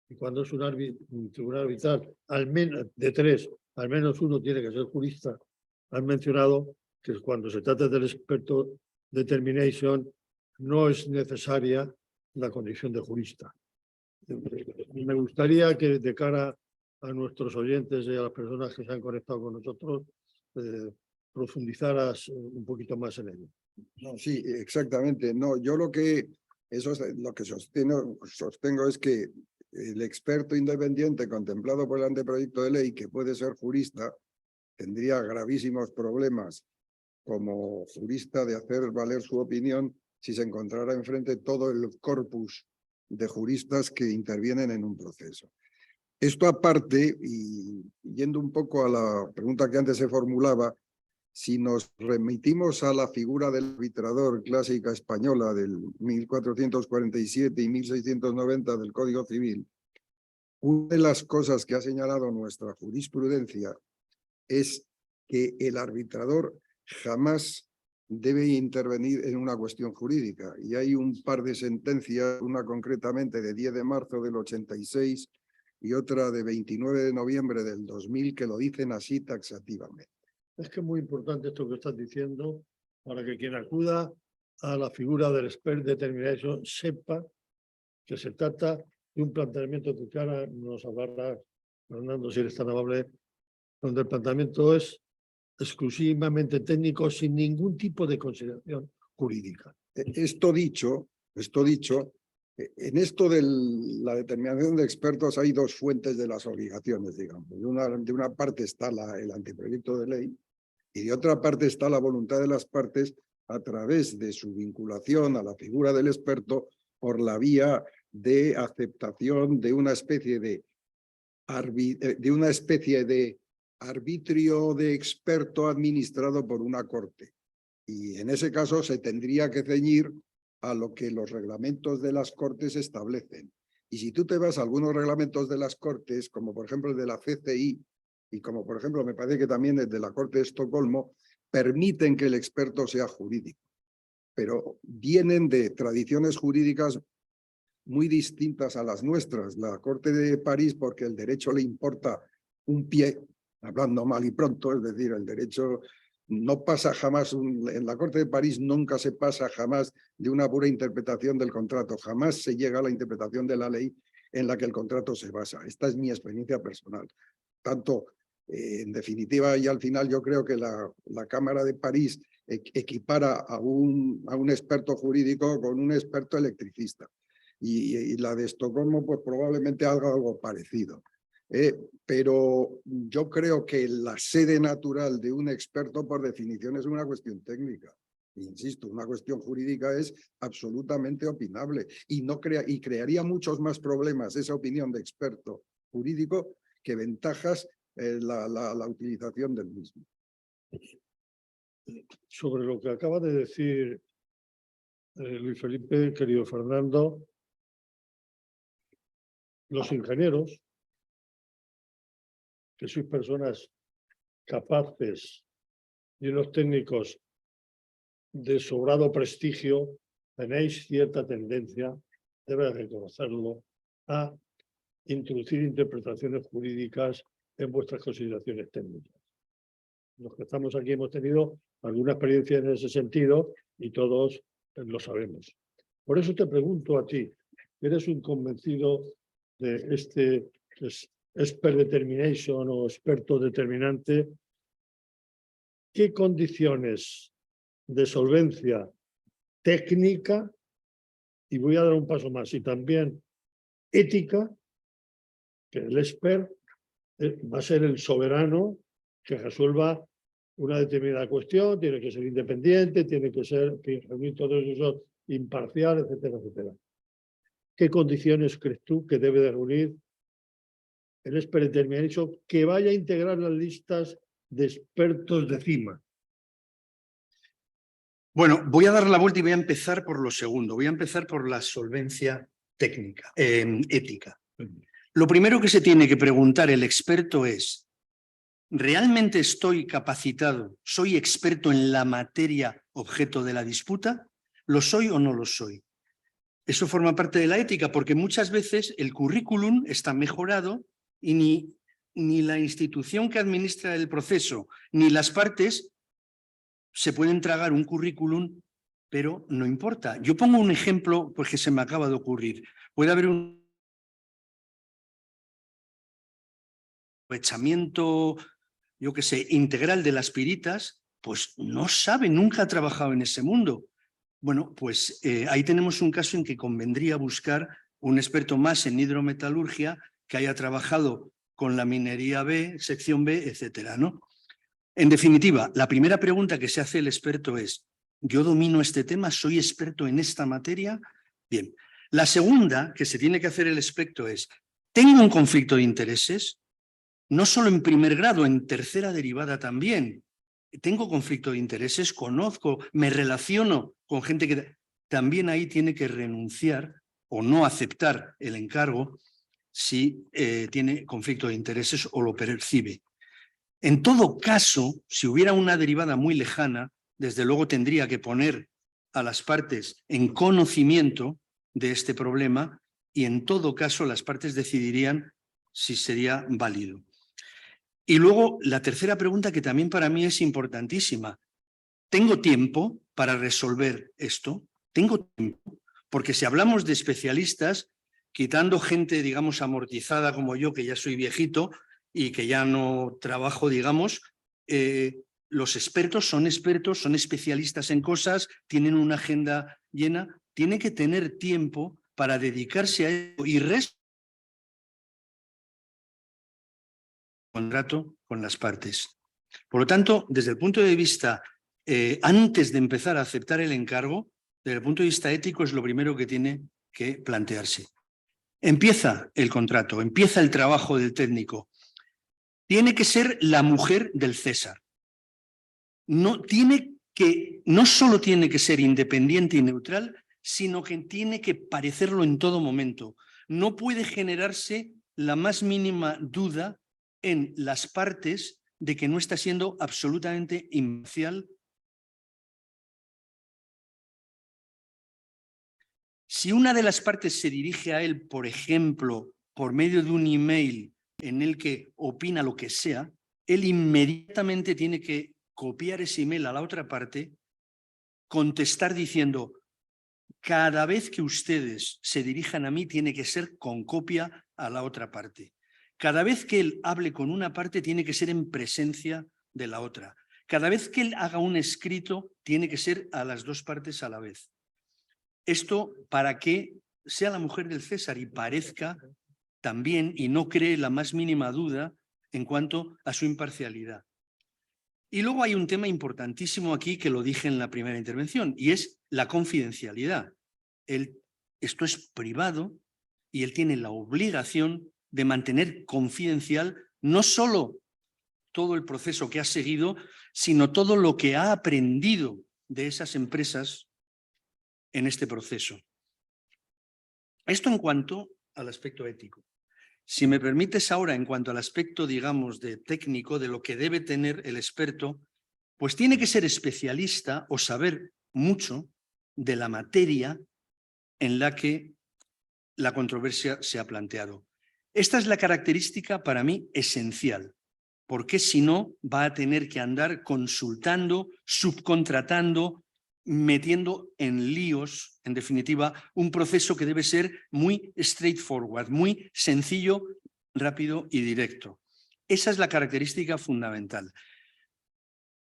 y cuando es un tribunal arbitral, al menos de tres, al menos uno tiene que ser jurista. Has mencionado que cuando se trata del experto determination no es necesaria la condición de jurista. Me gustaría que de cara a nuestros oyentes y a las personas que se han conectado con nosotros, profundizaras un poquito más en ello. No, sí, exactamente. No, yo lo que sostengo es que el experto independiente contemplado por el anteproyecto de ley, que puede ser jurista, tendría gravísimos problemas como jurista de hacer valer su opinión si se encontrara enfrente todo el corpus de juristas que intervienen en un proceso. Esto aparte, y yendo un poco a la pregunta que antes se formulaba, Si nos remitimos a la figura del arbitrador clásica española del 1447 y 1690 del Código Civil, una de las cosas que ha señalado nuestra jurisprudencia es que el arbitrador jamás debe intervenir en una cuestión jurídica. Y hay un par de sentencias, una concretamente de 10 de marzo del 86 y otra de 29 de noviembre del 2000, que lo dicen así taxativamente. Es que es muy importante esto que estás diciendo para que quien acuda a la figura del expert determination sepa que se trata de un planteamiento que ahora nos hablará Fernando, si eres tan amable, donde el planteamiento es exclusivamente técnico sin ningún tipo de consideración jurídica. Esto dicho, en esto de la determinación de expertos hay dos fuentes de las obligaciones, digamos. De una parte está el anteproyecto de ley y de otra parte está la voluntad de las partes a través de su vinculación a la figura del experto por la vía de aceptación de una especie de arbitrio de experto administrado por una corte. Y en ese caso se tendría que ceñir a lo que los reglamentos de las cortes establecen. Y si tú te vas a algunos reglamentos de las cortes, como por ejemplo el de la CCI, y como por ejemplo me parece que también el de la Corte de Estocolmo, permiten que el experto sea jurídico. Pero vienen de tradiciones jurídicas muy distintas a las nuestras. La Corte de París, porque el derecho le importa un pie, hablando mal y pronto, es decir, el derecho no pasa jamás, en la Corte de París nunca se pasa jamás de una pura interpretación del contrato, jamás se llega a la interpretación de la ley en la que el contrato se basa. Esta es mi experiencia personal. Tanto, en definitiva, y al final yo creo que la Cámara de París equipara a un experto jurídico con un experto electricista. Y la de Estocolmo pues probablemente haga algo parecido. Pero yo creo que la sede natural de un experto por definición es una cuestión técnica. Insisto, una cuestión jurídica es absolutamente opinable y crearía muchos más problemas esa opinión de experto jurídico que ventajas la utilización del mismo. Sobre lo que acaba de decir Luis Felipe, querido Fernando, los ingenieros, que sois personas capaces y unos técnicos de sobrado prestigio, tenéis cierta tendencia, debe reconocerlo, a introducir interpretaciones jurídicas en vuestras consideraciones técnicas. Los que estamos aquí hemos tenido alguna experiencia en ese sentido y todos lo sabemos. Por eso te pregunto a ti, ¿eres un convencido de este expert determination o experto determinante? ¿Qué condiciones de solvencia técnica, y voy a dar un paso más, y también ética, que el expert va a ser el soberano que resuelva una determinada cuestión, tiene que ser independiente, tiene que ser, reunir todos esos imparcial, etcétera, etcétera? ¿Qué condiciones crees tú que debe de reunir el expert determination que vaya a integrar las listas de expertos de CIMA? Bueno, voy a dar la vuelta y voy a empezar por lo segundo. Voy a empezar por la solvencia técnica, ética. Lo primero que se tiene que preguntar el experto es, ¿realmente estoy capacitado? ¿Soy experto en la materia objeto de la disputa? ¿Lo soy o no lo soy? Eso forma parte de la ética, porque muchas veces el currículum está mejorado y ni la institución que administra el proceso ni las partes se pueden tragar un currículum, pero no importa. Yo pongo un ejemplo porque se me acaba de ocurrir. Puede haber un aprovechamiento, yo qué sé, integral de las piritas, pues no sabe, nunca ha trabajado en ese mundo. Bueno, pues ahí tenemos un caso en que convendría buscar un experto más en hidrometalurgia que haya trabajado con la minería B, sección B, etcétera, ¿no? En definitiva, la primera pregunta que se hace el experto es, ¿yo domino este tema? ¿Soy experto en esta materia? Bien. La segunda que se tiene que hacer el experto es, ¿tengo un conflicto de intereses? No solo en primer grado, en tercera derivada también. tengo conflicto de intereses, conozco, me relaciono con gente que también ahí tiene que renunciar o no aceptar el encargo si tiene conflicto de intereses o lo percibe. En todo caso, si hubiera una derivada muy lejana, desde luego tendría que poner a las partes en conocimiento de este problema y en todo caso las partes decidirían si sería válido. Y luego la tercera pregunta, que también para mí es importantísima. ¿Tengo tiempo para resolver esto? ¿Tengo tiempo? Porque si hablamos de especialistas, quitando gente, digamos, amortizada como yo, que ya soy viejito y que ya no trabajo, digamos, los expertos, son especialistas en cosas, tienen una agenda llena, tienen que tener tiempo para dedicarse a ello y contrato con las partes. Por lo tanto, desde el punto de vista, antes de empezar a aceptar el encargo, desde el punto de vista ético es lo primero que tiene que plantearse. Empieza el contrato, empieza el trabajo del técnico. Tiene que ser la mujer del César. No solo tiene que ser independiente y neutral, sino que tiene que parecerlo en todo momento. No puede generarse la más mínima duda en las partes de que no está siendo absolutamente imparcial. Si una de las partes se dirige a él, por ejemplo, por medio de un email en el que opina lo que sea, él inmediatamente tiene que copiar ese email a la otra parte, contestar diciendo: cada vez que ustedes se dirijan a mí tiene que ser con copia a la otra parte. Cada vez que él hable con una parte tiene que ser en presencia de la otra. Cada vez que él haga un escrito tiene que ser a las dos partes a la vez. Esto para que sea la mujer del César y parezca también y no cree la más mínima duda en cuanto a su imparcialidad. Y luego hay un tema importantísimo aquí que lo dije en la primera intervención y es la confidencialidad. Esto es privado y él tiene la obligación de mantener confidencial no solo todo el proceso que ha seguido, sino todo lo que ha aprendido de esas empresas en este proceso. Esto en cuanto al aspecto ético. Si me permites ahora, en cuanto al aspecto, digamos, de técnico, de lo que debe tener el experto, pues tiene que ser especialista o saber mucho de la materia en la que la controversia se ha planteado. Esta es la característica para mí esencial, porque si no va a tener que andar consultando, subcontratando, metiendo en líos, en definitiva, un proceso que debe ser muy straightforward, muy sencillo, rápido y directo. Esa es la característica fundamental.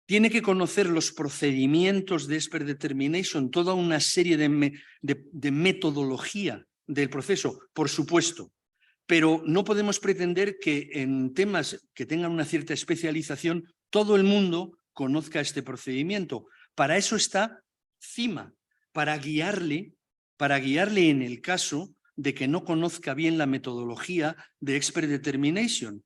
Tiene que conocer los procedimientos de expert determination, toda una serie de metodología del proceso, por supuesto, pero no podemos pretender que en temas que tengan una cierta especialización todo el mundo conozca este procedimiento. Para eso está CIMA, para guiarle en el caso de que no conozca bien la metodología de expert determination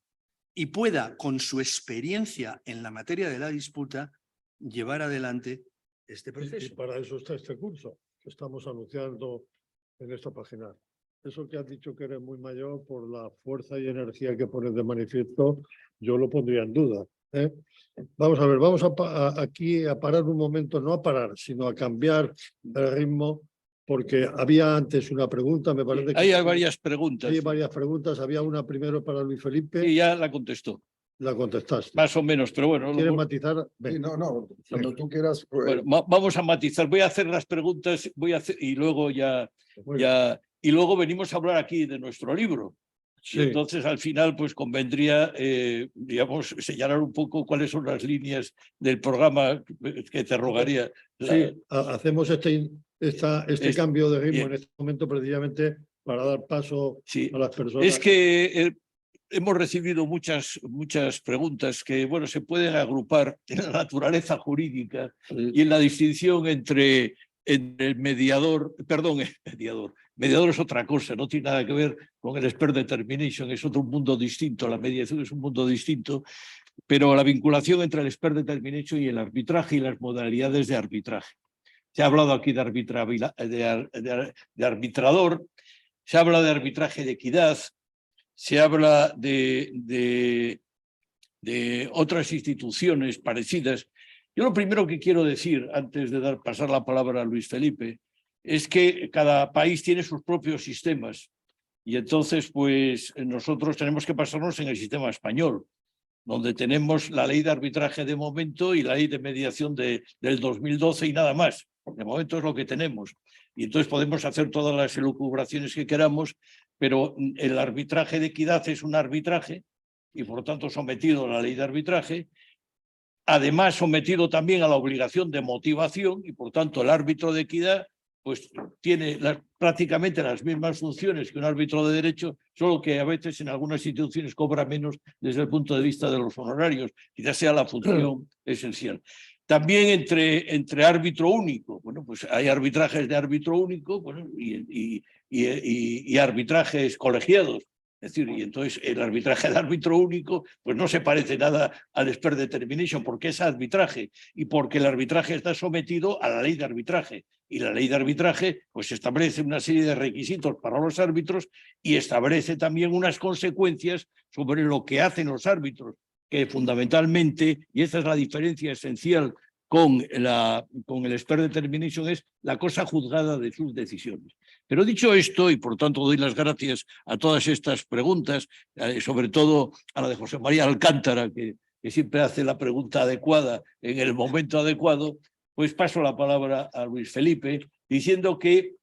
y pueda, con su experiencia en la materia de la disputa, llevar adelante este proceso. Y para eso está este curso que estamos anunciando en esta página. Eso que has dicho que eres muy mayor, por la fuerza y energía que pones de manifiesto, yo lo pondría en duda. Vamos a ver, vamos aquí a parar un momento, no a parar, sino a cambiar el ritmo, porque había antes una pregunta, me parece que... Hay varias preguntas. Hay varias preguntas, había una primero para Luis Felipe. Y ya la contestó. La contestaste. Más o menos, pero bueno. ¿Quieres matizar? Sí, no, cuando tú quieras. Bueno, vamos a matizar. Voy a hacer las preguntas y luego y luego venimos a hablar aquí de nuestro libro. Sí. Y entonces al final pues convendría, digamos, señalar un poco cuáles son las líneas del programa que te rogaría. Sí, hacemos este cambio de ritmo en este momento precisamente para dar paso a las personas. Es que hemos recibido muchas preguntas que, bueno, se pueden agrupar en la naturaleza jurídica y en la distinción entre el mediador, perdón, mediador es otra cosa, no tiene nada que ver con el expert determination, es otro mundo distinto, la mediación es un mundo distinto, pero la vinculación entre el expert determination y el arbitraje y las modalidades de arbitraje. Se ha hablado aquí de arbitrador, se habla de arbitraje de equidad, se habla de otras instituciones parecidas. Yo lo primero que quiero decir, antes de pasar la palabra a Luis Felipe, es que cada país tiene sus propios sistemas y entonces pues nosotros tenemos que basarnos en el sistema español, donde tenemos la ley de arbitraje de momento y la ley de mediación del 2012 y nada más. De momento es lo que tenemos. Y entonces podemos hacer todas las elucubraciones que queramos, pero el arbitraje de equidad es un arbitraje y por lo tanto sometido a la ley de arbitraje, además sometido también a la obligación de motivación y por tanto el árbitro de equidad pues tiene prácticamente las mismas funciones que un árbitro de derecho, solo que a veces en algunas instituciones cobra menos desde el punto de vista de los honorarios, quizás sea la función esencial. También entre árbitro único, bueno, pues hay arbitrajes de árbitro único, bueno, y arbitrajes colegiados. Es decir, y entonces el arbitraje de árbitro único pues no se parece nada al expert determination porque es arbitraje y porque el arbitraje está sometido a la ley de arbitraje y la ley de arbitraje pues establece una serie de requisitos para los árbitros y establece también unas consecuencias sobre lo que hacen los árbitros, que fundamentalmente, y esa es la diferencia esencial con el expert determination, es la cosa juzgada de sus decisiones. Pero dicho esto, y por tanto doy las gracias a todas estas preguntas, sobre todo a la de José María Alcántara, que siempre hace la pregunta adecuada en el momento adecuado, pues paso la palabra a Luis Felipe, diciendo que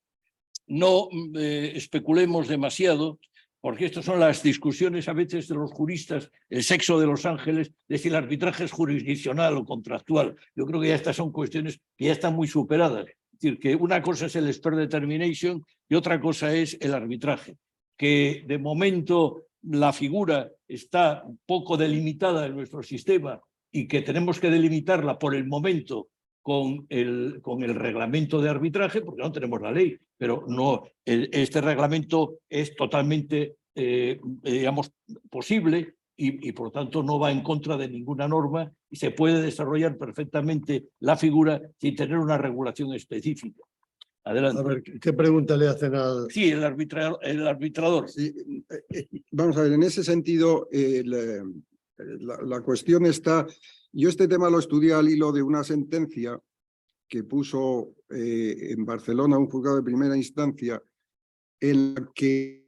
no especulemos demasiado, porque estas son las discusiones a veces de los juristas, el sexo de los ángeles, de si el arbitraje es jurisdiccional o contractual. Yo creo que ya estas son cuestiones que ya están muy superadas. Es decir, que una cosa es el expert determination y otra cosa es el arbitraje. Que de momento la figura está poco delimitada en nuestro sistema y que tenemos que delimitarla por el momento con el reglamento de arbitraje, porque no tenemos la ley, pero no, este reglamento es totalmente, digamos, posible y por tanto no va en contra de ninguna norma y se puede desarrollar perfectamente la figura sin tener una regulación específica. Adelante. A ver, ¿qué pregunta le hacen al...? Sí, el arbitrador. Sí, vamos a ver, en ese sentido, la cuestión está... Yo este tema lo estudié al hilo de una sentencia que puso en Barcelona un juzgado de primera instancia en la que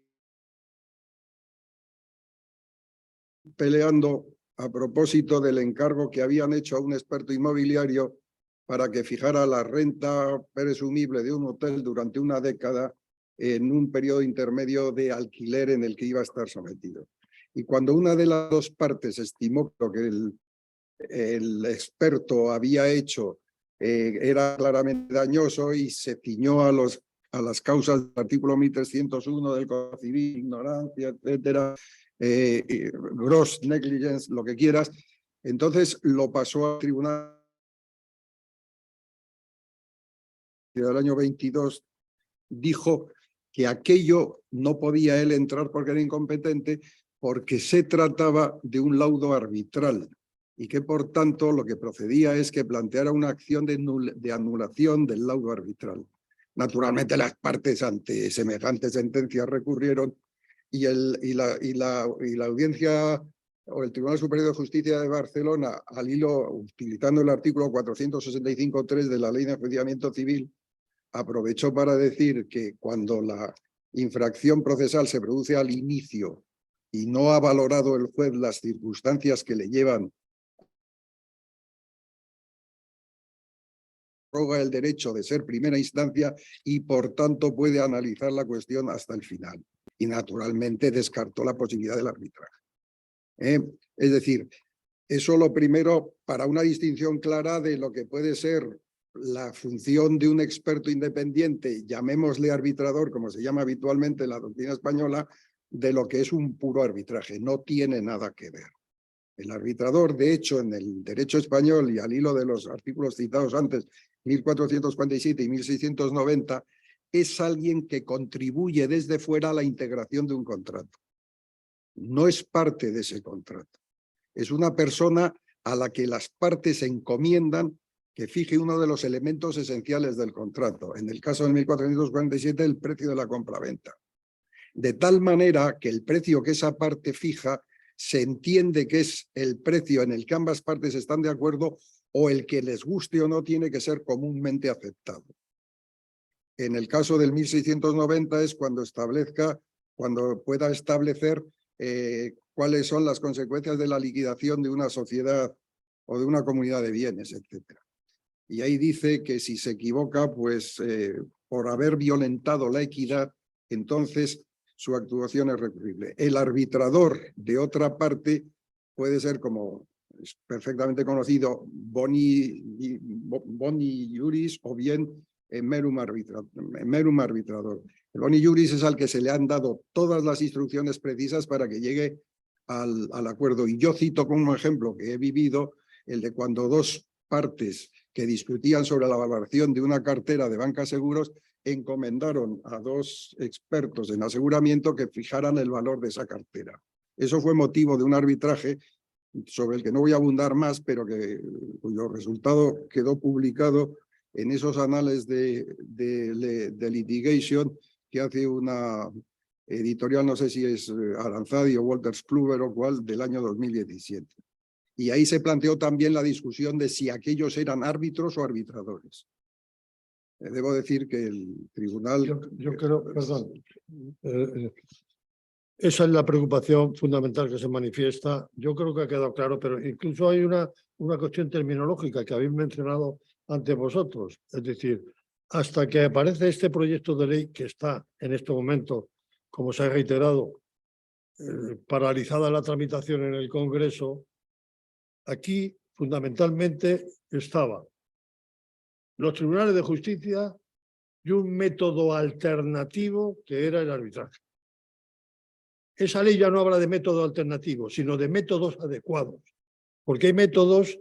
peleando a propósito del encargo que habían hecho a un experto inmobiliario para que fijara la renta presumible de un hotel durante una década en un periodo intermedio de alquiler en el que iba a estar sometido. Y cuando una de las dos partes estimó que el experto había hecho era claramente dañoso y se ciñó a las causas del artículo 1301 del Código Civil, ignorancia, etcétera, gross negligence, lo que quieras, entonces lo pasó al tribunal del año 22, dijo que aquello no podía él entrar porque era incompetente, porque se trataba de un laudo arbitral y que por tanto lo que procedía es que planteara una acción de anulación del laudo arbitral. Naturalmente las partes ante semejantes sentencias recurrieron y la audiencia o el Tribunal Superior de Justicia de Barcelona, al hilo, utilizando el artículo 465.3 de la Ley de Enjuiciamiento Civil, aprovechó para decir que cuando la infracción procesal se produce al inicio y no ha valorado el juez las circunstancias que le llevan roga el derecho de ser primera instancia y por tanto puede analizar la cuestión hasta el final. Y naturalmente descartó la posibilidad del arbitraje. Es decir, eso lo primero para una distinción clara de lo que puede ser la función de un experto independiente, llamémosle arbitrador, como se llama habitualmente en la doctrina española, de lo que es un puro arbitraje. No tiene nada que ver. El arbitrador, de hecho, en el derecho español y al hilo de los artículos citados antes, 1447 y 1690, es alguien que contribuye desde fuera a la integración de un contrato. No es parte de ese contrato. Es una persona a la que las partes encomiendan que fije uno de los elementos esenciales del contrato. En el caso del 1447, el precio de la compraventa. De tal manera que el precio que esa parte fija se entiende que es el precio en el que ambas partes están de acuerdo o el que les guste o no tiene que ser comúnmente aceptado. En el caso del 1690 es cuando pueda establecer cuáles son las consecuencias de la liquidación de una sociedad o de una comunidad de bienes, etc. Y ahí dice que si se equivoca, pues por haber violentado la equidad, entonces su actuación es recurrible. El arbitrador de otra parte puede ser, como es perfectamente conocido, boni iuris o bien merum arbitrador. El boni iuris es al que se le han dado todas las instrucciones precisas para que llegue al acuerdo. Y yo cito como ejemplo que he vivido el de cuando dos partes que discutían sobre la valoración de una cartera de banca seguros encomendaron a dos expertos en aseguramiento que fijaran el valor de esa cartera. Eso fue motivo de un arbitraje sobre el que no voy a abundar más, pero cuyo resultado quedó publicado en esos anales de litigation que hace una editorial, no sé si es Aranzadi o Wolters Kluwer o cuál, del año 2017. Y ahí se planteó también la discusión de si aquellos eran árbitros o arbitradores. Debo decir que el tribunal... Yo creo, perdón, esa es la preocupación fundamental que se manifiesta. Yo creo que ha quedado claro, pero incluso hay una cuestión terminológica que habéis mencionado ante vosotros. Es decir, hasta que aparece este proyecto de ley que está en este momento, como se ha reiterado, paralizada la tramitación en el Congreso, aquí fundamentalmente estaba los tribunales de justicia y un método alternativo que era el arbitraje. Esa ley ya no habla de método alternativo, sino de métodos adecuados, porque hay métodos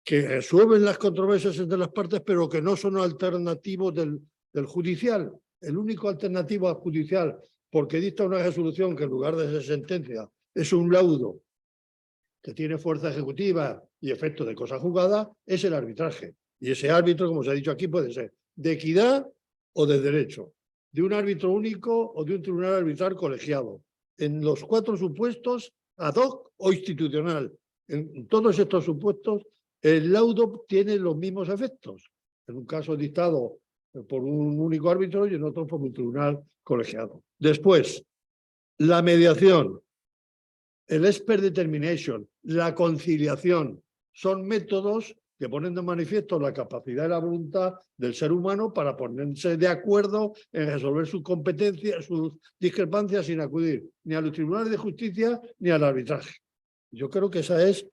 que resuelven las controversias entre las partes, pero que no son alternativos del judicial. El único alternativo al judicial, porque dicta una resolución que en lugar de ser sentencia es un laudo que tiene fuerza ejecutiva y efecto de cosa juzgada, es el arbitraje. Y ese árbitro, como se ha dicho aquí, puede ser de equidad o de derecho, de un árbitro único o de un tribunal arbitral colegiado, en los 4 supuestos, ad hoc o institucional. En todos estos supuestos, el laudo tiene los mismos efectos. En un caso dictado por un único árbitro y en otro por un tribunal colegiado. Después, la mediación, el expert determination, la conciliación, son métodos que ponen de manifiesto la capacidad y la voluntad del ser humano para ponerse de acuerdo en resolver sus competencias, sus discrepancias sin acudir ni a los tribunales de justicia ni al arbitraje. Yo creo que esa es,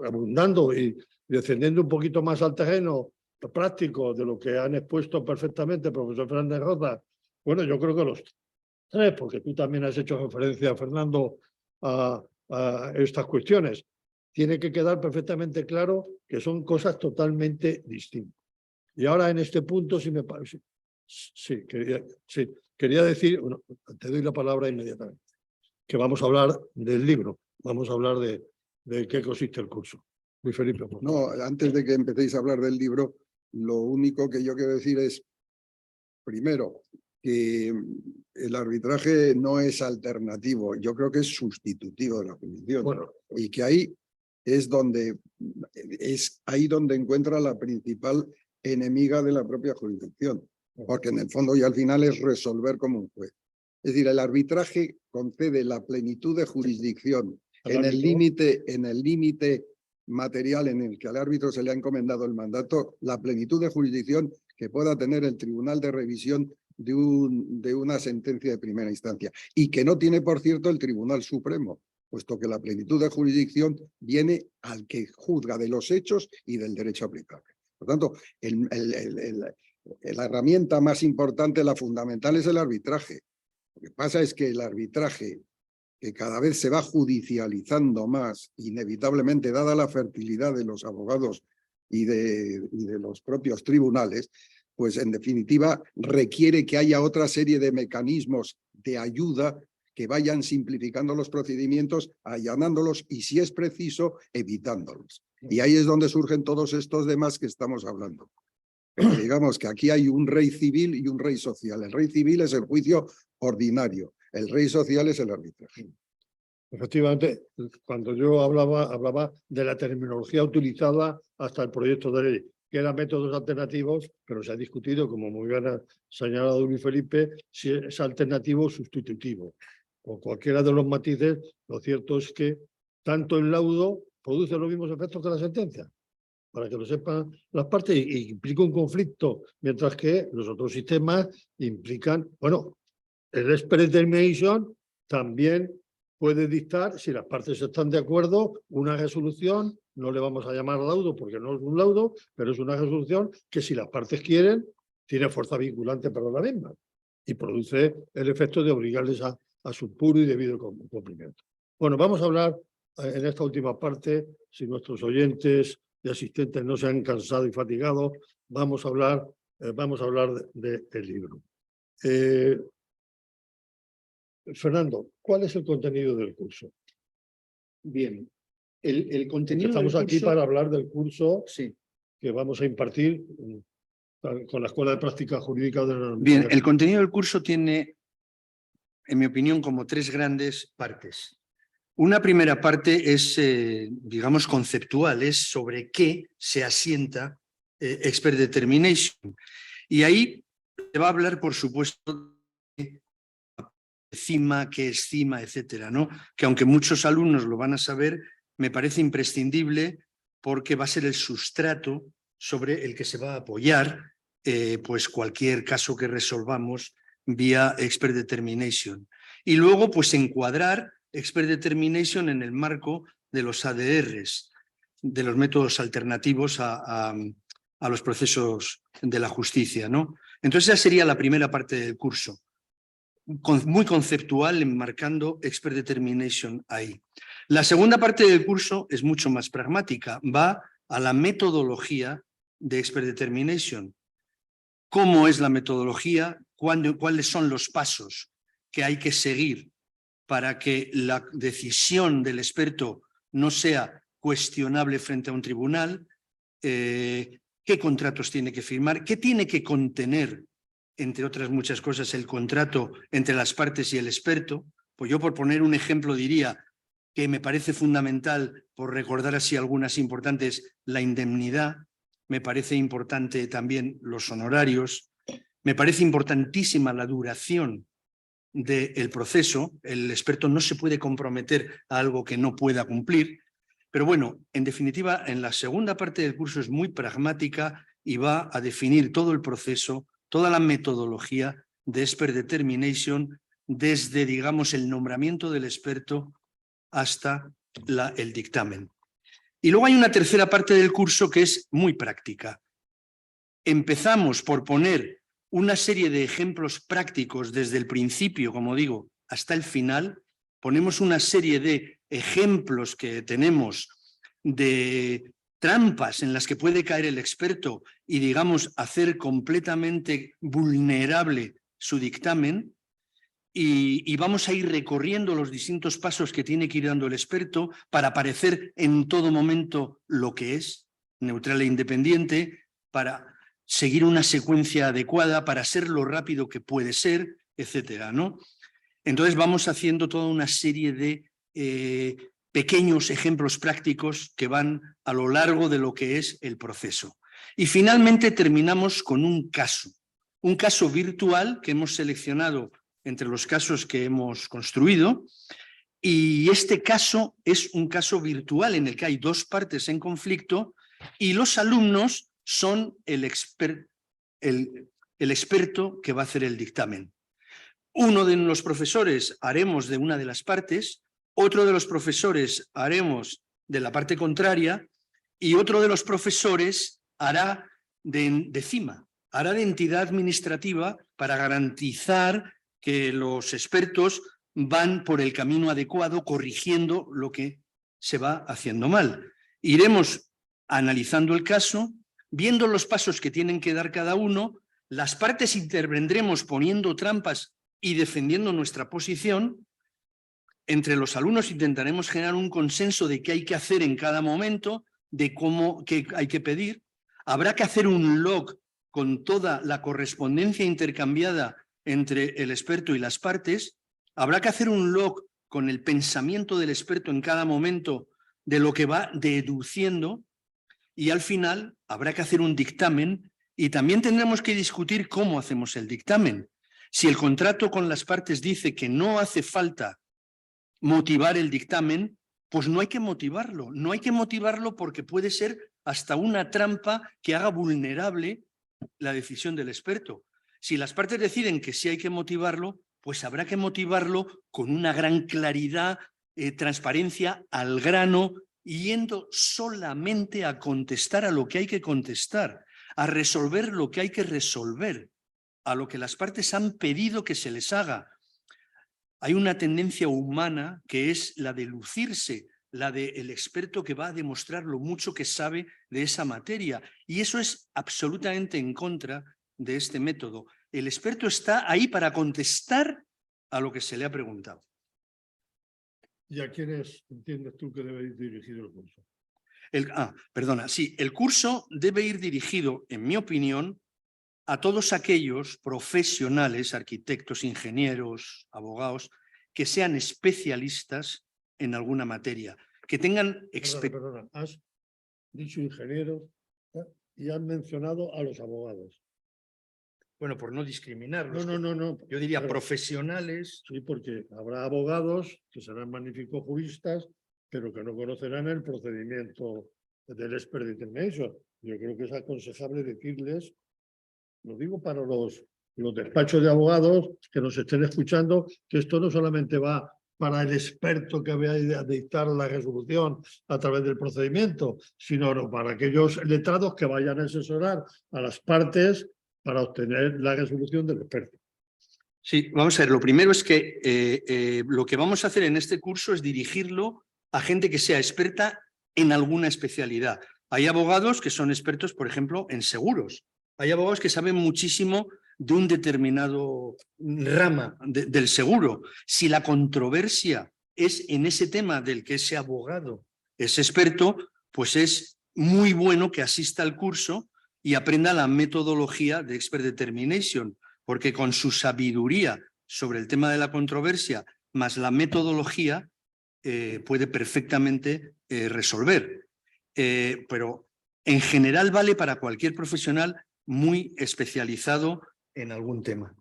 abundando y descendiendo un poquito más al terreno práctico de lo que han expuesto perfectamente el profesor Fernández Roza. Bueno, yo creo que los 3, porque tú también has hecho referencia, Fernando, a estas cuestiones. Tiene que quedar perfectamente claro que son cosas totalmente distintas. Y ahora en este punto, si me parece, quería decir, bueno, te doy la palabra inmediatamente, que vamos a hablar del libro, vamos a hablar de qué consiste el curso. Luis Felipe. No, antes de que empecéis a hablar del libro, lo único que yo quiero decir es, primero, que el arbitraje no es alternativo, yo creo que es sustitutivo de la jurisdicción. Bueno, y que ahí es ahí donde encuentra la principal enemiga de la propia jurisdicción, porque en el fondo y al final es resolver como un juez. Es decir, el arbitraje concede la plenitud de jurisdicción en el límite material en el que al árbitro se le ha encomendado el mandato, la plenitud de jurisdicción que pueda tener el tribunal de revisión de una sentencia de primera instancia, y que no tiene, por cierto, el Tribunal Supremo, puesto que la plenitud de jurisdicción viene al que juzga de los hechos y del derecho aplicable. Por tanto, la herramienta más importante, la fundamental, es el arbitraje. Lo que pasa es que el arbitraje, que cada vez se va judicializando más, inevitablemente, dada la fertilidad de los abogados y de los propios tribunales, pues en definitiva requiere que haya otra serie de mecanismos de ayuda que vayan simplificando los procedimientos, allanándolos y, si es preciso, evitándolos. Y ahí es donde surgen todos estos demás que estamos hablando. Porque digamos que aquí hay un rey civil y un rey social. El rey civil es el juicio ordinario, el rey social es el arbitraje. Efectivamente, cuando yo hablaba de la terminología utilizada hasta el proyecto de ley, que eran métodos alternativos, pero se ha discutido, como muy bien ha señalado Luis Felipe, si es alternativo o sustitutivo. O cualquiera de los matices, lo cierto es que tanto el laudo produce los mismos efectos que la sentencia, para que lo sepan las partes, y implica un conflicto, mientras que los otros sistemas implican, bueno, el expert determination también puede dictar, si las partes están de acuerdo, una resolución, no le vamos a llamar laudo porque no es un laudo, pero es una resolución que, si las partes quieren, tiene fuerza vinculante para la misma y produce el efecto de obligarles a su puro y debido cumplimiento. Bueno, vamos a hablar en esta última parte, si nuestros oyentes y asistentes no se han cansado y fatigado, vamos a hablar del libro. Fernando, ¿cuál es el contenido del curso? Bien, el contenido Estamos del aquí curso, para hablar del curso sí. que vamos a impartir con la Escuela de Práctica Jurídica de la Bien, el contenido del curso tiene, en mi opinión, como tres grandes partes. Una primera parte es, digamos, conceptual, es sobre qué se asienta expert determination. Y ahí se va a hablar, por supuesto, de cima, qué es cima, etcétera, ¿no? Que aunque muchos alumnos lo van a saber, me parece imprescindible porque va a ser el sustrato sobre el que se va a apoyar pues cualquier caso que resolvamos vía expert determination. Y luego, pues, encuadrar expert determination en el marco de los ADRs, de los métodos alternativos a los procesos de la justicia, ¿no? Entonces esa sería la primera parte del curso, muy conceptual, enmarcando expert determination ahí. La segunda parte del curso es mucho más pragmática, va a la metodología de expert determination. ¿Cómo es la metodología? ¿Cuáles son los pasos que hay que seguir para que la decisión del experto no sea cuestionable frente a un tribunal? ¿Qué contratos tiene que firmar? ¿Qué tiene que contener, entre otras muchas cosas, el contrato entre las partes y el experto? Pues yo, por poner un ejemplo, diría que me parece fundamental, por recordar así algunas importantes, la indemnidad. Me parece importante también los honorarios. Me parece importantísima la duración del proceso. El experto no se puede comprometer a algo que no pueda cumplir. Pero bueno, en definitiva, en la segunda parte del curso es muy pragmática y va a definir todo el proceso, toda la metodología de expert determination, desde, digamos, el nombramiento del experto hasta el dictamen. Y luego hay una tercera parte del curso que es muy práctica. Empezamos por poner una serie de ejemplos prácticos desde el principio, como digo, hasta el final. Ponemos una serie de ejemplos que tenemos de trampas en las que puede caer el experto y, digamos, hacer completamente vulnerable su dictamen. Y vamos a ir recorriendo los distintos pasos que tiene que ir dando el experto para parecer en todo momento lo que es, neutral e independiente, para seguir una secuencia adecuada, para ser lo rápido que puede ser, etcétera, ¿no? Entonces vamos haciendo toda una serie de pequeños ejemplos prácticos que van a lo largo de lo que es el proceso. Y finalmente terminamos con un caso virtual que hemos seleccionado entre los casos que hemos construido, y este caso es un caso virtual en el que hay dos partes en conflicto y los alumnos son el experto que va a hacer el dictamen. Uno de los profesores haremos de una de las partes, otro de los profesores haremos de la parte contraria y otro de los profesores hará de cima, hará de entidad administrativa para garantizar que los expertos van por el camino adecuado, corrigiendo lo que se va haciendo mal. Iremos analizando el caso, viendo los pasos que tienen que dar cada uno, las partes intervendremos poniendo trampas y defendiendo nuestra posición, entre los alumnos intentaremos generar un consenso de qué hay que hacer en cada momento, de qué hay que pedir. Habrá que hacer un log con toda la correspondencia intercambiada entre el experto y las partes. Habrá que hacer un log con el pensamiento del experto en cada momento de lo que va deduciendo, y al final habrá que hacer un dictamen, y también tendremos que discutir cómo hacemos el dictamen. Si el contrato con las partes dice que no hace falta motivar el dictamen, pues no hay que motivarlo. No hay que motivarlo porque puede ser hasta una trampa que haga vulnerable la decisión del experto. Si las partes deciden que sí hay que motivarlo, pues habrá que motivarlo con una gran claridad, transparencia, al grano, yendo solamente a contestar a lo que hay que contestar, a resolver lo que hay que resolver, a lo que las partes han pedido que se les haga. Hay una tendencia humana que es la de lucirse, la del experto que va a demostrar lo mucho que sabe de esa materia. Y eso es absolutamente en contra de este método. El experto está ahí para contestar a lo que se le ha preguntado. ¿Y a quiénes entiendes tú que debe ir dirigido el curso? Sí, el curso debe ir dirigido, en mi opinión, a todos aquellos profesionales, arquitectos, ingenieros, abogados, que sean especialistas en alguna materia, que tengan experiencia. Perdona, has dicho ingenieros y has mencionado a los abogados. Bueno, por no discriminarlos. No. Yo diría Pero, profesionales. sí, porque habrá abogados que serán magníficos juristas, pero que no conocerán el procedimiento del expert determination. Yo creo que es aconsejable decirles, lo digo para los despachos de abogados que nos estén escuchando, que esto no solamente va para el experto que vaya a dictar la resolución a través del procedimiento, sino para aquellos letrados que vayan a asesorar a las partes para obtener la resolución del experto. Sí, vamos a ver, lo primero es que lo que vamos a hacer en este curso es dirigirlo a gente que sea experta en alguna especialidad. Hay abogados que son expertos, por ejemplo, en seguros. Hay abogados que saben muchísimo de un determinado rama del seguro. Si la controversia es en ese tema del que ese abogado es experto, pues es muy bueno que asista al curso y aprenda la metodología de Expert Determination, porque con su sabiduría sobre el tema de la controversia más la metodología puede perfectamente resolver. Pero en general vale para cualquier profesional muy especializado en algún tema.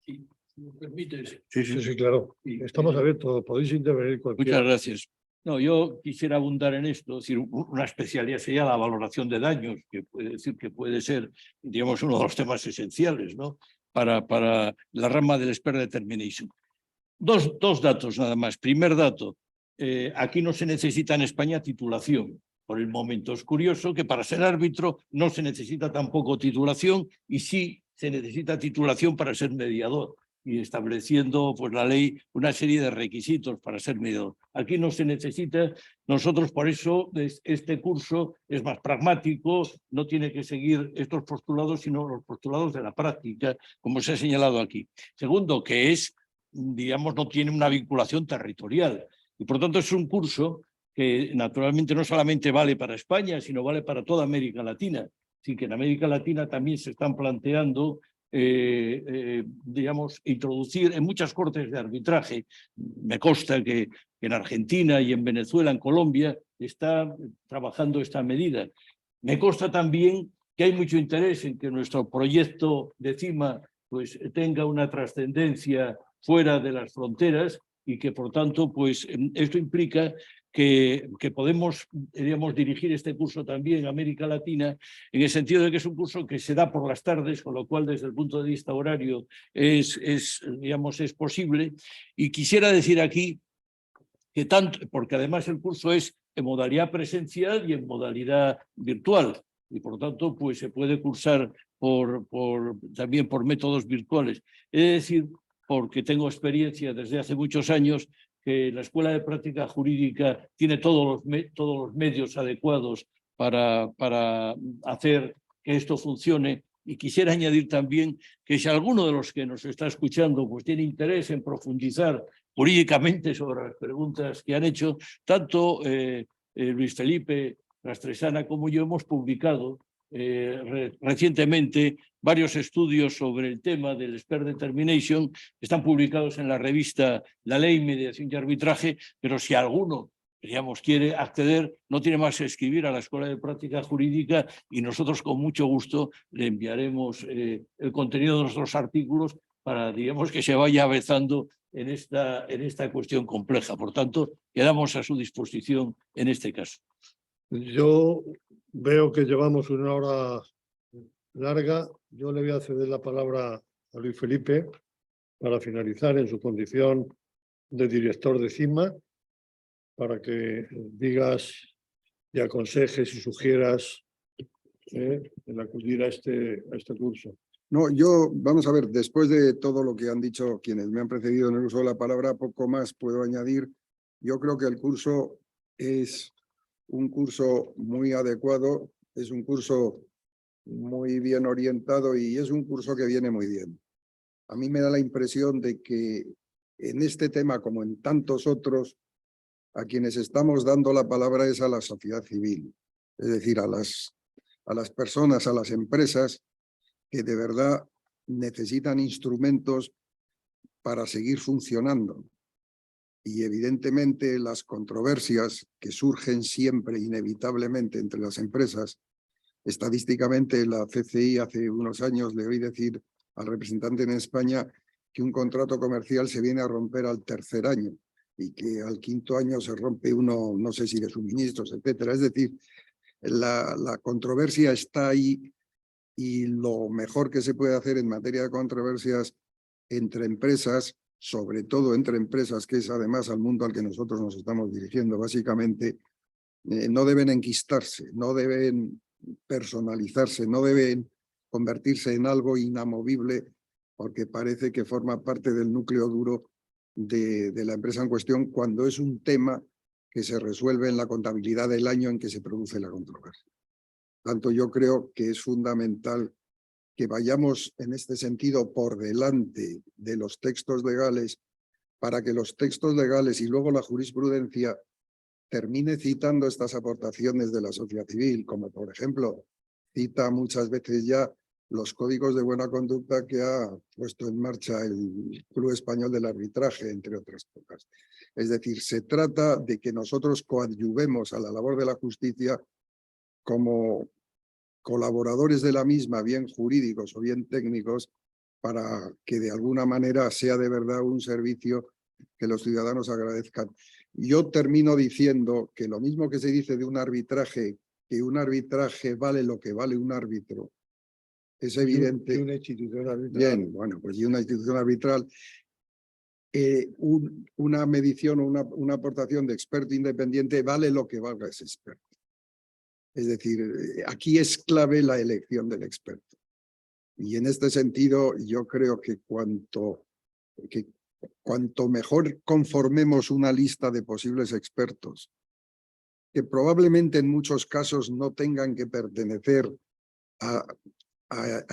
Sí, si me permites. Sí, claro. Estamos abiertos, podéis intervenir cualquiera. Muchas gracias. No, yo quisiera abundar en esto, es decir, una especialidad sería la valoración de daños, que puede decir que puede ser, digamos, uno de los temas esenciales, ¿no? Para la rama del expert determination. Dos datos nada más. Primer dato, aquí no se necesita en España titulación. Por el momento es curioso que para ser árbitro no se necesita tampoco titulación y sí se necesita titulación para ser mediador, y estableciendo pues la ley una serie de requisitos para ser mediador. Aquí no se necesita, nosotros por eso este curso es más pragmático, no tiene que seguir estos postulados, sino los postulados de la práctica, como se ha señalado aquí. Segundo, que es, digamos, no tiene una vinculación territorial, y por tanto es un curso que naturalmente no solamente vale para España, sino vale para toda América Latina. Así que en América Latina también se están planteando digamos, introducir en muchas cortes de arbitraje. Me consta que en Argentina y en Venezuela, en Colombia, está trabajando esta medida. Me consta también que hay mucho interés en que nuestro proyecto de CIMA pues, tenga una trascendencia fuera de las fronteras y que, por tanto, pues, esto implica que podemos, digamos, dirigir este curso también a América Latina, en el sentido de que es un curso que se da por las tardes, con lo cual desde el punto de vista horario digamos, es posible. Y quisiera decir aquí que tanto, porque además el curso es en modalidad presencial y en modalidad virtual, y por tanto pues se puede cursar también por métodos virtuales. Es decir, porque tengo experiencia desde hace muchos años que la Escuela de Práctica Jurídica tiene todos los medios adecuados para hacer que esto funcione. Y quisiera añadir también que si alguno de los que nos está escuchando pues tiene interés en profundizar jurídicamente sobre las preguntas que han hecho. Tanto Luis Felipe Rastresana como yo hemos publicado recientemente varios estudios sobre el tema del expert determination. Están publicados en la revista La Ley, Mediación y Arbitraje, pero si alguno, digamos, quiere acceder, no tiene más que escribir a la Escuela de Práctica Jurídica y nosotros con mucho gusto le enviaremos el contenido de nuestros artículos para, digamos, que se vaya avanzando en esta cuestión compleja. Por tanto, quedamos a su disposición en este caso. Yo veo que llevamos una hora larga. Yo le voy a ceder la palabra a Luis Felipe para finalizar en su condición de director de CIMA, para que digas y aconsejes y sugieras el acudir a este curso. No, vamos a ver, después de todo lo que han dicho quienes me han precedido en el uso de la palabra, poco más puedo añadir. Yo creo que el curso es un curso muy adecuado, es un curso muy bien orientado y es un curso que viene muy bien. A mí me da la impresión de que en este tema, como en tantos otros, a quienes estamos dando la palabra es a la sociedad civil, es decir, a las personas, a las empresas que de verdad necesitan instrumentos para seguir funcionando. Y evidentemente las controversias que surgen siempre inevitablemente entre las empresas, estadísticamente la CCI hace unos años le oí decir al representante en España que un contrato comercial se viene a romper al tercer año y que al quinto año se rompe uno, no sé si de suministros, etcétera. Es decir, la controversia está ahí y lo mejor que se puede hacer en materia de controversias entre empresas, sobre todo entre empresas, que es además al mundo al que nosotros nos estamos dirigiendo, básicamente, no deben enquistarse, no deben personalizarse, no deben convertirse en algo inamovible, porque parece que forma parte del núcleo duro de la empresa en cuestión, cuando es un tema que se resuelve en la contabilidad del año en que se produce la controversia. Tanto yo creo que es fundamental que vayamos en este sentido por delante de los textos legales, para que los textos legales y luego la jurisprudencia termine citando estas aportaciones de la sociedad civil, como por ejemplo cita muchas veces ya los códigos de buena conducta que ha puesto en marcha el Club Español del Arbitraje, entre otras cosas. Es decir, se trata de que nosotros coadyuvemos a la labor de la justicia como colaboradores de la misma, bien jurídicos o bien técnicos, para que de alguna manera sea de verdad un servicio que los ciudadanos agradezcan. Yo termino diciendo que lo mismo que se dice de un arbitraje, que un arbitraje vale lo que vale un árbitro, es evidente. Y una institución arbitral. Bien, bueno, pues y una institución arbitral, una medición o una aportación de experto independiente vale lo que valga ese experto. Es decir, aquí es clave la elección del experto. Y en este sentido, yo creo que cuanto mejor conformemos una lista de posibles expertos, que probablemente en muchos casos no tengan que pertenecer a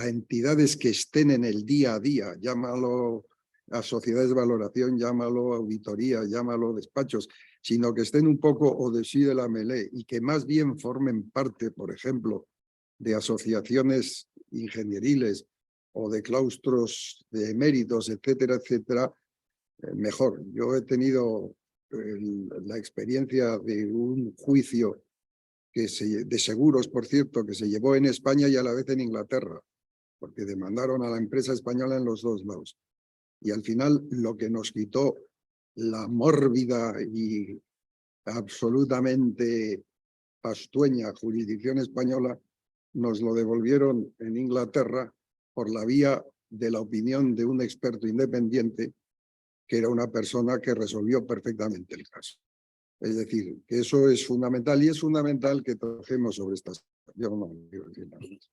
entidades que estén en el día a día, llámalo a sociedades de valoración, llámalo auditoría, llámalo despachos, sino que estén un poco au-dessus de la mêlée y que más bien formen parte, por ejemplo, de asociaciones ingenieriles o de claustros de eméritos, etcétera, etcétera, mejor. Yo he tenido la experiencia de un juicio de seguros, por cierto, que se llevó en España y a la vez en Inglaterra, porque demandaron a la empresa española en los dos lados. Y al final lo que nos quitó la mórbida y absolutamente pastueña jurisdicción española, nos lo devolvieron en Inglaterra por la vía de la opinión de un experto independiente, que era una persona que resolvió perfectamente el caso. Es decir, que eso es fundamental y es fundamental que trabajemos sobre estas. Yo no quiero decir nada más.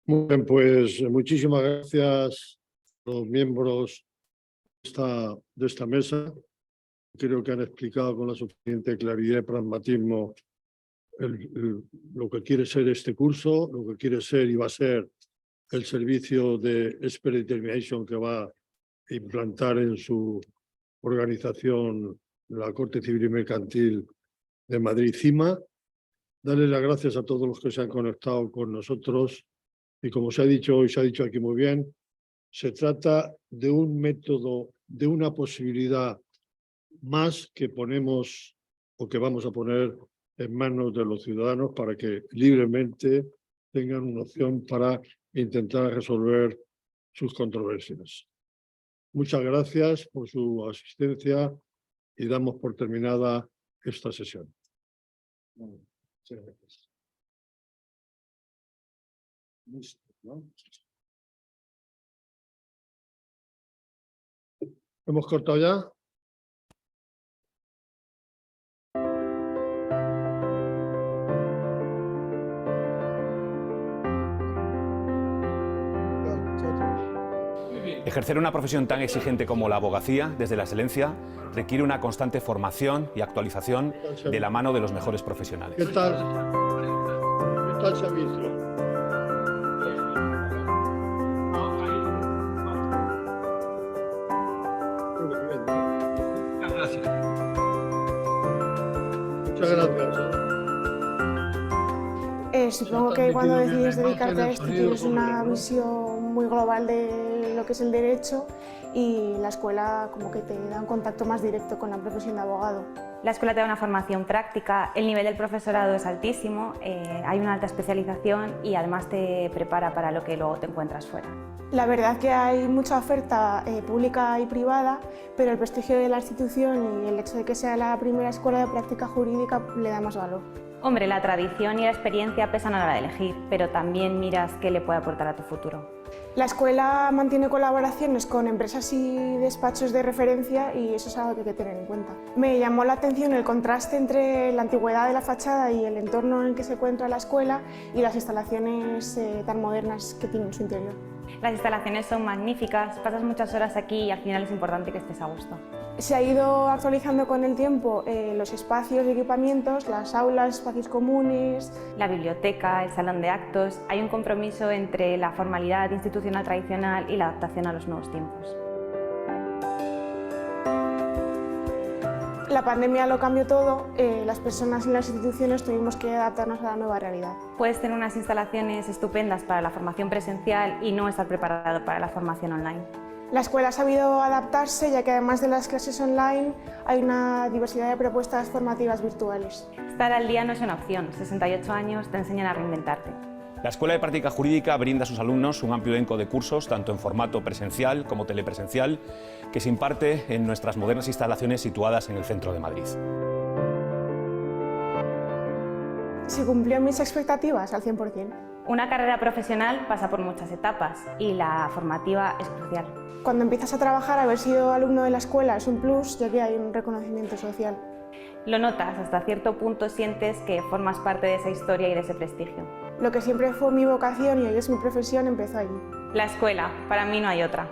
Muy bien, pues muchísimas gracias a los miembros de esta mesa. Creo que han explicado con la suficiente claridad y pragmatismo lo que quiere ser este curso, lo que quiere ser y va a ser el servicio de Expert Determination que va a implantar en su organización de la Corte Civil y Mercantil de Madrid, CIMA. Darles las gracias a todos los que se han conectado con nosotros y como se ha dicho hoy, se ha dicho aquí muy bien, se trata de un método, de una posibilidad más que ponemos o que vamos a poner en manos de los ciudadanos para que libremente tengan una opción para intentar resolver sus controversias. Muchas gracias por su asistencia y damos por terminada esta sesión. Muchas gracias. ¿Hemos cortado ya? Ejercer una profesión tan exigente como la abogacía, desde la excelencia, requiere una constante formación y actualización de la mano de los mejores profesionales. ¿Qué tal? ¿Qué tal servicio? Muchas gracias. Supongo que cuando decides dedicarte a esto tienes una visión muy global de lo que es el derecho y la escuela como que te da un contacto más directo con la profesión de abogado. La escuela te da una formación práctica, el nivel del profesorado es altísimo, hay una alta especialización y además te prepara para lo que luego te encuentras fuera. La verdad que hay mucha oferta pública y privada, pero el prestigio de la institución y el hecho de que sea la primera escuela de práctica jurídica le da más valor. Hombre, la tradición y la experiencia pesan a la hora de elegir, pero también miras qué le puede aportar a tu futuro. La escuela mantiene colaboraciones con empresas y despachos de referencia y eso es algo que hay que tener en cuenta. Me llamó la atención el contraste entre la antigüedad de la fachada y el entorno en el que se encuentra la escuela y las instalaciones tan modernas que tiene en su interior. Las instalaciones son magníficas, pasas muchas horas aquí y al final es importante que estés a gusto. Se ha ido actualizando con el tiempo los espacios y equipamientos, las aulas, espacios comunes. La biblioteca, el salón de actos, hay un compromiso entre la formalidad institucional tradicional y la adaptación a los nuevos tiempos. La pandemia lo cambió todo, las personas y las instituciones tuvimos que adaptarnos a la nueva realidad. Puedes tener unas instalaciones estupendas para la formación presencial y no estar preparado para la formación online. La escuela ha sabido adaptarse, ya que además de las clases online hay una diversidad de propuestas formativas virtuales. Estar al día no es una opción, 68 años te enseñan a reinventarte. La Escuela de Práctica Jurídica brinda a sus alumnos un amplio elenco de cursos, tanto en formato presencial como telepresencial, que se imparte en nuestras modernas instalaciones situadas en el centro de Madrid. Se cumplió mis expectativas al 100%. Una carrera profesional pasa por muchas etapas y la formativa es crucial. Cuando empiezas a trabajar, haber sido alumno de la escuela es un plus, ya que hay un reconocimiento social. Lo notas, hasta cierto punto sientes que formas parte de esa historia y de ese prestigio. Lo que siempre fue mi vocación y hoy es mi profesión empezó allí. La escuela, para mí no hay otra.